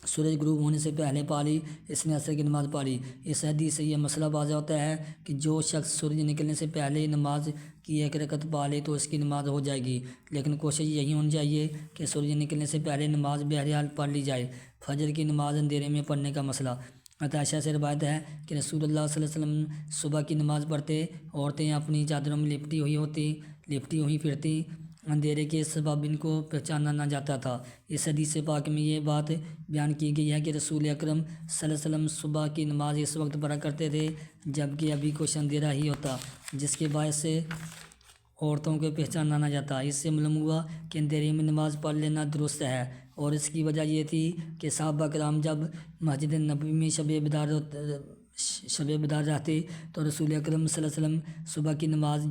سورج غروب ہونے سے پہلے پا لی، اس نے عصر کی نماز پا لی۔ اس حدیث سے یہ مسئلہ واضح ہوتا ہے کہ جو شخص سورج نکلنے سے پہلے نماز کی 1 رکعت پا لے تو اس کی نماز ہو جائے گی، لیکن کوشش یہی ہونی چاہیے کہ سورج نکلنے سے پہلے نماز بہرحال پڑھ لی جائے۔ فجر کی نماز اندھیرے میں پڑھنے کا مسئلہ۔ حضرت عائشہ سے روایت ہے کہ رسول اللہ صلی اللہ علیہ وسلم صبح کی نماز پڑھتے، عورتیں اپنی چادروں میں لپٹی ہوئی پھرتی، اندھیرے کے سبب ان کو پہچانا نہ جاتا تھا۔ اس حدیث پاک میں یہ بات بیان کی گئی ہے کہ رسول اکرم صلی اللہ علیہ وسلم صبح کی نماز اس وقت پڑھا کرتے تھے جبکہ ابھی کچھ اندھیرا ہی ہوتا، جس کے باعث سے عورتوں کو پہچانا نہ جاتا۔ اس سے معلوم ہوا کہ اندھیرے میں نماز پڑھ لینا درست ہے، اور اس کی وجہ یہ تھی کہ صحابہ کرام جب مسجد نبوی میں شب بیدار رہتے تو رسول اکرم صلی اللہ علیہ وسلم صبح کی نماز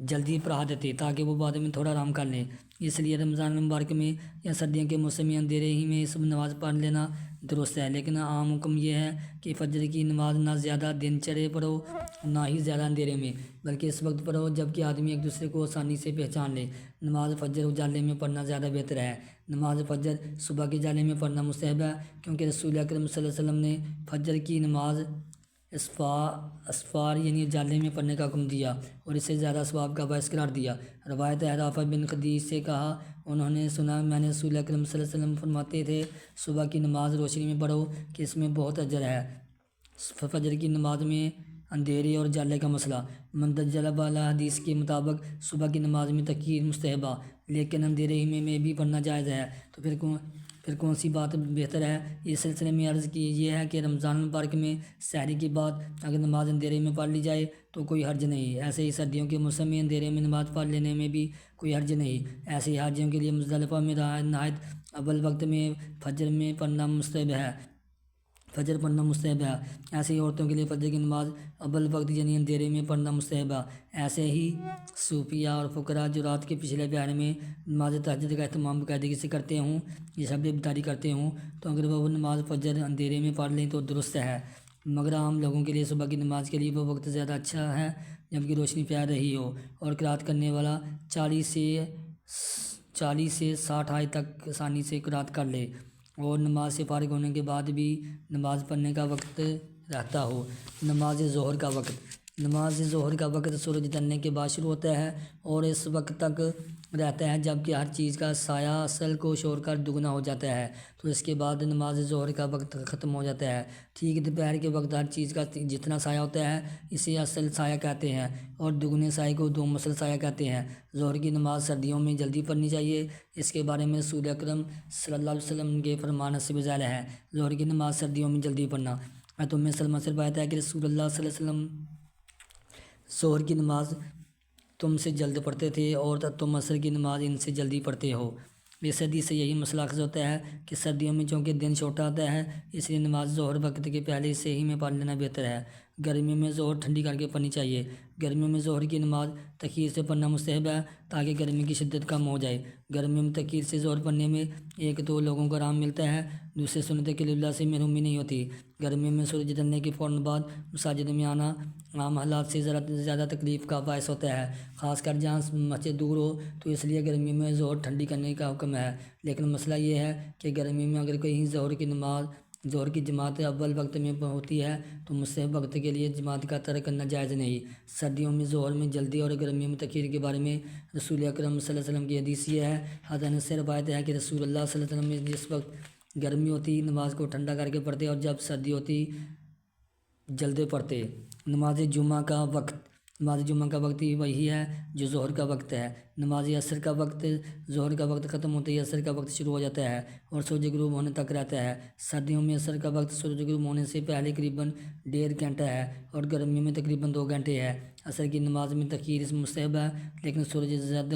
جلدی پڑھا دیتے تاکہ وہ بعد میں تھوڑا آرام کر لیں۔ اس لیے رمضان مبارک میں یا سردیوں کے موسم میں اندھیرے ہی میں اس نماز پڑھ لینا درست ہے، لیکن عام حکم یہ ہے کہ فجر کی نماز نہ زیادہ دن چڑھے پڑھو نہ ہی زیادہ اندھیرے میں، بلکہ اس وقت پڑھو جبکہ آدمی ایک دوسرے کو آسانی سے پہچان لے۔ نماز فجر اجالے میں پڑھنا زیادہ بہتر ہے۔ نماز فجر صبح کے اجالے میں پڑھنا مستحب ہے، کیونکہ رسول اکرم صلی اللہ علیہ وسلم نے فجر کی نماز اسفار یعنی اجالے میں پڑھنے کا حکم دیا اور اسے زیادہ ثواب کا باعث قرار دیا۔ روایت ہے، رافع بن خدیج سے کہا، انہوں نے سنا میں نے رسول اکرم صلی اللہ علیہ وسلم فرماتے تھے، صبح کی نماز روشنی میں پڑھو کہ اس میں بہت اجر ہے۔ فجر کی نماز میں اندھیرے اور اجالے کا مسئلہ۔ مندرجہ بالا حدیث کے مطابق صبح کی نماز میں تاخیر مستحبہ، لیکن اندھیرے میں بھی پڑھنا جائز ہے، تو پھر کون سی بات بہتر ہے؟ اس سلسلے میں عرض کی یہ ہے کہ رمضان مبارک میں سحری کے بعد اگر نماز اندھیرے میں پڑھ لی جائے تو کوئی حرج نہیں۔ ایسے ہی سردیوں کے موسم میں اندھیرے میں نماز پڑھ لینے میں بھی کوئی حرج نہیں۔ ایسے ہی حاجیوں کے لیے مزدلفہ میں نہایت اول وقت میں فجر پڑھنا مستحب ہے۔ ایسے ہی عورتوں کے لیے فجر کی نماز اول وقت یعنی اندھیرے میں پڑھنا مستحب ہے۔ ایسے ہی صوفیہ اور فقراء جو رات کے پچھلے پہر میں نماز تہجد کا اہتمام باقاعدگی سے کرتے ہوں یا شب بیداری کرتے ہوں تو اگر وہ نماز فجر اندھیرے میں پڑھ لیں تو درست ہے، مگر عام لوگوں کے لیے صبح کی نماز کے لیے وہ وقت زیادہ اچھا ہے جبکہ روشنی پھیل رہی ہو اور قرات کرنے والا 40 سے 60 آیت تک آسانی سے قرات کر لے اور نماز سے فارغ ہونے کے بعد بھی نماز پڑھنے کا وقت رہتا ہو۔ نماز ظہر کا وقت سورج ڈھلنے کے بعد شروع ہوتا ہے اور اس وقت تک رہتا ہے جبکہ ہر چیز کا سایہ اصل کو چھوڑ کر دگنا ہو جاتا ہے، تو اس کے بعد نماز ظہر کا وقت ختم ہو جاتا ہے۔ ٹھیک دوپہر کے وقت ہر چیز کا جتنا سایہ ہوتا ہے اسے اصل سایہ کہتے ہیں اور دگنے سایہ کو دومثل سایہ کہتے ہیں۔ ظہر کی نماز سردیوں میں جلدی پڑھنی چاہیے، اس کے بارے میں رسول اکرم صلی اللہ علیہ وسلم کے فرمان حسب ذیل ہے۔ ظہر کی نماز سردیوں میں جلدی پڑھنا۔ ام سلمہ سے روایت ہے کہ رسول اللہ صلی اللہ علیہ وسلم ظہر کی نماز تم سے جلد پڑھتے تھے اور تم عصر کی نماز ان سے جلدی پڑھتے ہو۔ اس حدیث سے یہی مسئلہ اخذ ہوتا ہے کہ سردیوں میں چونکہ دن چھوٹا ہوتا ہے اس لیے نماز ظہر وقت کے پہلے سے ہی میں پڑھ لینا بہتر ہے۔ گرمیوں میں ظہر ٹھنڈی کر کے پڑھنی چاہیے۔ گرمیوں میں ظہر کی نماز تاخیر سے پڑھنا مستحب ہے تاکہ گرمی کی شدت کم ہو جائے۔ گرمیوں میں تاخیر سے ظہر پڑھنے میں ایک تو لوگوں کو آرام ملتا ہے، دوسرے سنت قلیلہ سے محرومی نہیں ہوتی۔ گرمیوں میں سورج ڈھلنے کے فوراً بعد مساجد میں آنا عام حالات سے زیادہ تکلیف کا باعث ہوتا ہے، خاص کر جہاں مسجد دور ہو، تو اس لیے گرمیوں میں ظہر ٹھنڈی کرنے کا حکم ہے۔ لیکن مسئلہ یہ ہے کہ گرمیوں میں اگر کہیں ظہر کی جماعت اول وقت میں ہوتی ہے تو مستحب وقت کے لیے جماعت کا ترک کرنا جائز نہیں۔ سردیوں میں ظہر میں جلدی اور گرمیوں میں تاخیر کے بارے میں رسول اکرم صلی اللہ علیہ وسلم کی حدیث یہ ہے۔ حضرت انس سے روایت ہے کہ رسول اللہ صلی اللہ علیہ وسلم جس وقت گرمی ہوتی نماز کو ٹھنڈا کر کے پڑھتے اور جب سردی ہوتی جلدی پڑھتے۔ نماز جمعہ کا وقت ہی وہی ہے جو ظہر کا وقت ہے۔ نماز عصر کا وقت ظہر کا وقت ختم ہوتے ہی عصر کا وقت شروع ہو جاتا ہے اور سورج غروب ہونے تک رہتا ہے۔ سردیوں میں عصر کا وقت سورج غروب ہونے سے پہلے قریباً 1.5 گھنٹہ ہے اور گرمیوں میں تقریباً 2 گھنٹے ہے۔ عصر کی نماز میں تاخیر مستحب ہے، لیکن سورج زرد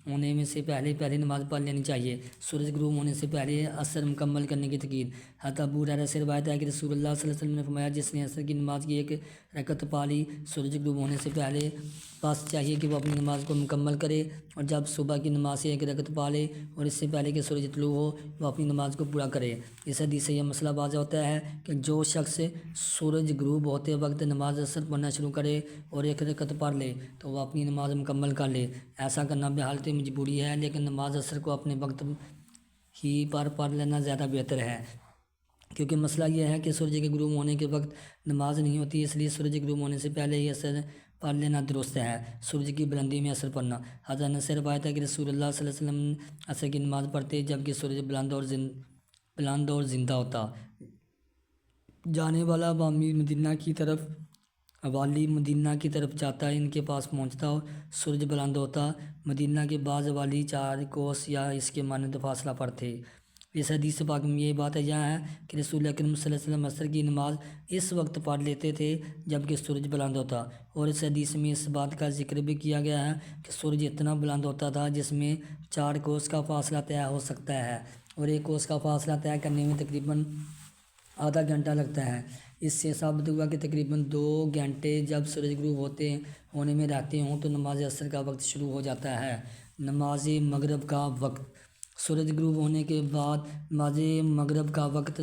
ہونے میں سے پہلے نماز پڑھ لینی چاہیے۔ سورج غروب ہونے سے پہلے عصر مکمل کرنے کی تاکید۔ حضرت ابو ہریرہ سے روایت ہے کہ رسول اللہ صلی اللہ علیہ وسلم نے فرمایا، جس نے عصر کی نماز کی 1 رکعت پا لی سورج غروب ہونے سے پہلے، بس چاہیے کہ وہ اپنی نماز کو مکمل کرے، اور جب صبح کی نماز سے 1 رکعت پا لے اور اس سے پہلے کہ سورج طلوع ہو وہ اپنی نماز کو پورا کرے۔ اس حدیث سے یہ مسئلہ واضح ہوتا ہے کہ جو شخص سورج غروب ہوتے وقت نماز عصر پڑھنا شروع کرے اور 1 رکعت پڑھ لے تو وہ اپنی نماز مکمل کر لے۔ ایسا کرنا بحالت مجبوری ہے، لیکن نماز عصر کو اپنے وقت ہی پر پڑھ لینا زیادہ بہتر ہے، کیونکہ مسئلہ یہ ہے کہ سورج کے غروب ہونے کے وقت نماز نہیں ہوتی، اس لیے سورج غروب ہونے سے پہلے ہی عصر پڑھ لینا درست ہے۔ سورج کی بلندی میں عصر پڑھنا۔ حضرت انس سے روایت ہے کہ رسول اللہ صلی اللہ علیہ وسلم عصر کی نماز پڑھتے جبکہ سورج بلند اور زندہ ہوتا۔ جانے والا والی مدینہ کی طرف جاتا، ان کے پاس پہنچتا، سورج بلند ہوتا، مدینہ کے بعض والی 4 کوس یا اس کے مانند فاصلہ پر تھے۔ اس حدیث پاک میں یہ بات ہے کہ رسول اکرم صلی اللہ علیہ وسلم عصر کی نماز اس وقت پڑھ لیتے تھے جبکہ سورج بلند ہوتا، اور اس حدیث میں اس بات کا ذکر بھی کیا گیا ہے کہ سورج اتنا بلند ہوتا تھا جس میں 4 کوس کا فاصلہ طے ہو سکتا ہے، اور 1 کوس کا فاصلہ طے کرنے میں تقریباً آدھا گھنٹہ لگتا ہے۔ اس سے ثابت ہوا کہ تقریباً 2 گھنٹے جب سورج غروب ہونے میں رہتے ہوں تو نماز عصر کا وقت شروع ہو جاتا ہے۔ نماز مغرب کا وقت۔ سورج غروب ہونے کے بعد نماز مغرب کا وقت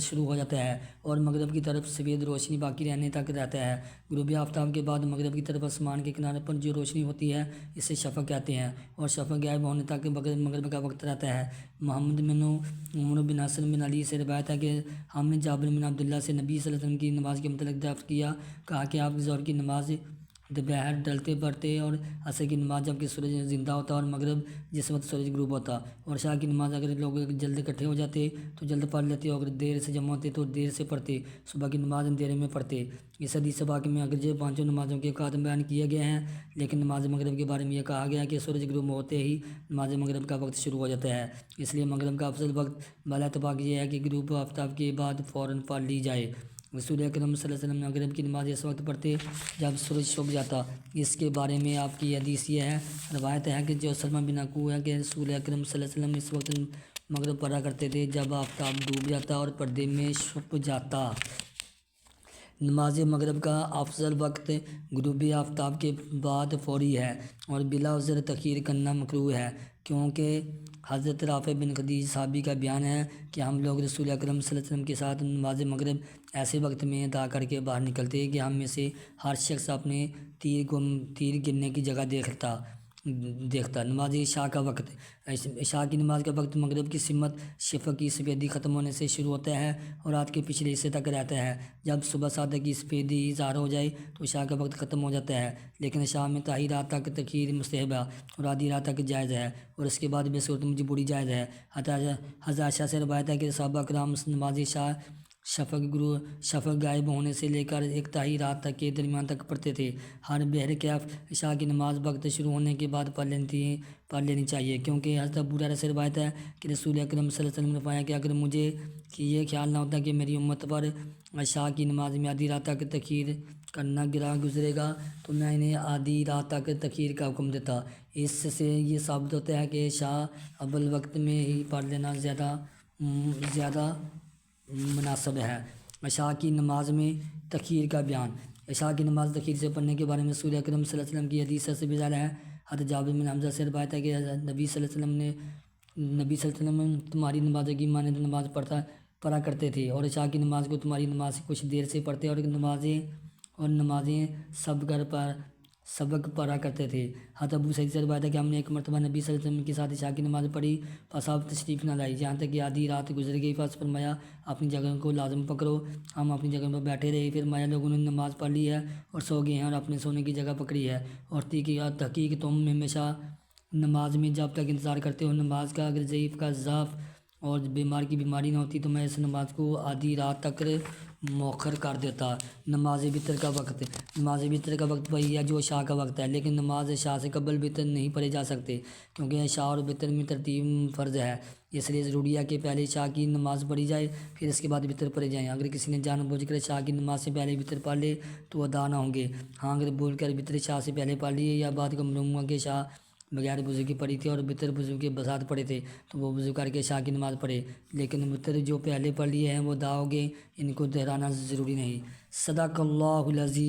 شروع ہو جاتا ہے اور مغرب کی طرف سفید روشنی باقی رہنے تک رہتا ہے۔ غروب آفتاب کے بعد مغرب کی طرف آسمان کے کنارے پر جو روشنی ہوتی ہے اسے شفق کہتے ہیں، اور شفق غائب ہونے تک مغرب کا وقت رہتا ہے۔ محمد بن عمرو بن حسن بن علی سے روایت ہے کہ ہم نے جابر بن عبداللہ سے نبی صلی اللہ علیہ وسلم کی نماز کے متعلق دریافت کیا، کہا کہ آپ ظہر کی نماز دوپہر ڈلتے پڑھتے اور عصر کی نماز جبکہ سورج زندہ ہوتا اور مغرب جس وقت سورج غروب ہوتا، اور عشاء کی نماز اگر لوگ جلد اکٹھے ہو جاتے تو جلد پڑھ لیتے اور اگر دیر سے جمع ہوتے تو دیر سے پڑھتے، صبح کی نماز اندھیرے میں پڑھتے۔ اس حدیث پاک میں اگرچہ 5 نمازوں کے اوقات بیان کیے گئے ہیں، لیکن نماز مغرب کے بارے میں یہ کہا گیا کہ سورج غروب ہوتے ہی نماز مغرب کا وقت شروع ہو جاتا ہے، اس لیے مغرب کا افضل وقت بالا اتفاق یہ ہے کہ غروب آفتاب کے بعد فوراً پڑھ لی جائے۔ رسول اکرم صلی اللہ علیہ وسلم مغرب کی نماز اس وقت پڑھتے جب سورج چھپ جاتا۔ اس کے بارے میں آپ کی حدیث یہ ہے، روایت ہے کہ جو سلمہ بن اکوع ہے کہ رسول اکرم صلی اللہ علیہ وسلم اس وقت مغرب پڑھا کرتے تھے جب آفتاب ڈوب جاتا اور پردے میں چھپ جاتا۔ نماز مغرب کا افضل وقت غروب آفتاب کے بعد فوری ہے اور بلا عذر تاخیر کرنا مکروہ ہے، کیونکہ حضرت رافع بن خدیج صحابی کا بیان ہے کہ ہم لوگ رسول اکرم صلی اللہ علیہ وسلم کے ساتھ نماز مغرب ایسے وقت میں ادا کر کے باہر نکلتے کہ ہم میں سے ہر شخص اپنے تیر گرنے کی جگہ دیکھتا۔ نماز عشاء کا وقت۔ عشاء کی نماز کا وقت مغرب کی سمت شفق کی سفیدی ختم ہونے سے شروع ہوتا ہے اور رات کے پچھلے حصے تک رہتا ہے۔ جب صبح صادق کی سفیدی ظاہر ہو جائے تو عشاء کا وقت ختم ہو جاتا ہے، لیکن عشاء میں تاہی رات تک تاخیر مستحب ہے اور آدھی رات تک جائز ہے، اور اس کے بعد بصورت مجبوری جائز ہے۔ حضرت عائشہ سے روایت ہے کہ صحابہ کرام نماز عشاء شفق غائب ہونے سے لے کر 1/3 رات تک کے درمیان تک پڑھتے تھے۔ ہر بہرکیف عشاء کی نماز وقت شروع ہونے کے بعد پڑھ لینی چاہیے، کیونکہ حضرت ابو ہریرہ سے روایت ہے کہ رسول اکرم صلی اللہ علیہ وسلم نے فرمایا کہ اگر مجھے یہ خیال نہ ہوتا کہ میری امت پر عشاء کی نماز میں آدھی رات تک تاخیر کرنا گزرے گا تو میں انہیں آدھی رات تک تاخیر کا حکم دیتا۔ اس سے یہ ثابت ہوتا ہے کہ عشاء اول وقت میں ہی پڑھ لینا زیادہ مناسب ہے۔ عشاء کی نماز میں تخیر کا بیان۔ عشاء کی نماز تخیر سے پڑھنے کے بارے میں رسول اکرم صلی اللہ علیہ وسلم کی حدیث سے بھی ظاہر ہے۔ حضرت جابر بن حمزہ سے روایت ہے کہ نبی صلی اللہ علیہ وسلم تمہاری نمازوں کی مانند نماز پڑھا کرتے تھے، اور عشاء کی نماز کو تمہاری نماز سے کچھ دیر سے پڑھتے اور نمازیں سبق پڑھا کرتے تھے۔ حضرت ابو سعید سے روایت ہے کہ ہم نے ایک مرتبہ نبی صلی اللہ علیہ وسلم کے ساتھ عشاء کی نماز پڑھی، پس آپ تشریف نہ لائی، جہاں تک کہ آدھی رات گزر گئی۔ پس فرمایا اپنی جگہوں کو لازم پکڑو۔ ہم اپنی جگہ پر بیٹھے رہے، پھر فرمایا لوگوں نے نماز پڑھ لی ہے اور سو گئے ہیں اور اپنے سونے کی جگہ پکڑی ہے، اور تحقیق تم ہمیشہ نماز میں جب تک انتظار کرتے ہو نماز کا، اگر ضعیف کا ضعف اور بیمار کی بیماری نہ ہوتی تو میں اس نماز کو آدھی رات تک مؤخر کر دیتا۔ نماز وتر کا وقت وہی ہے جو عشاء کا وقت ہے، لیکن نماز عشاء سے قبل وتر نہیں پڑھے جا سکتے، کیونکہ عشاء اور وتر میں ترتیب فرض ہے۔ اس لیے ضروری ہے کہ پہلے عشاء کی نماز پڑھی جائے، پھر اس کے بعد وتر پڑھے جائیں۔ اگر کسی نے جان بوجھ کر عشاء کی نماز سے پہلے وتر پڑھ لے تو ادا نہ ہوں گے۔ ہاں، اگر بول کر وتر عشاء سے پہلے پڑھ لیے یا بعد کو معلوم ہوا کہ عشاء بغیر وضو کی پڑھی تھی اور وتر وضو کے ساتھ پڑھے تھے تو وہ وضو کر کے عشاء کی نماز پڑھے، لیکن وتر جو پہلے پڑھ لیے ہیں وہ ادا ہو گئے، ان کو دہرانا ضروری نہیں۔ صدق اللہ العظیم۔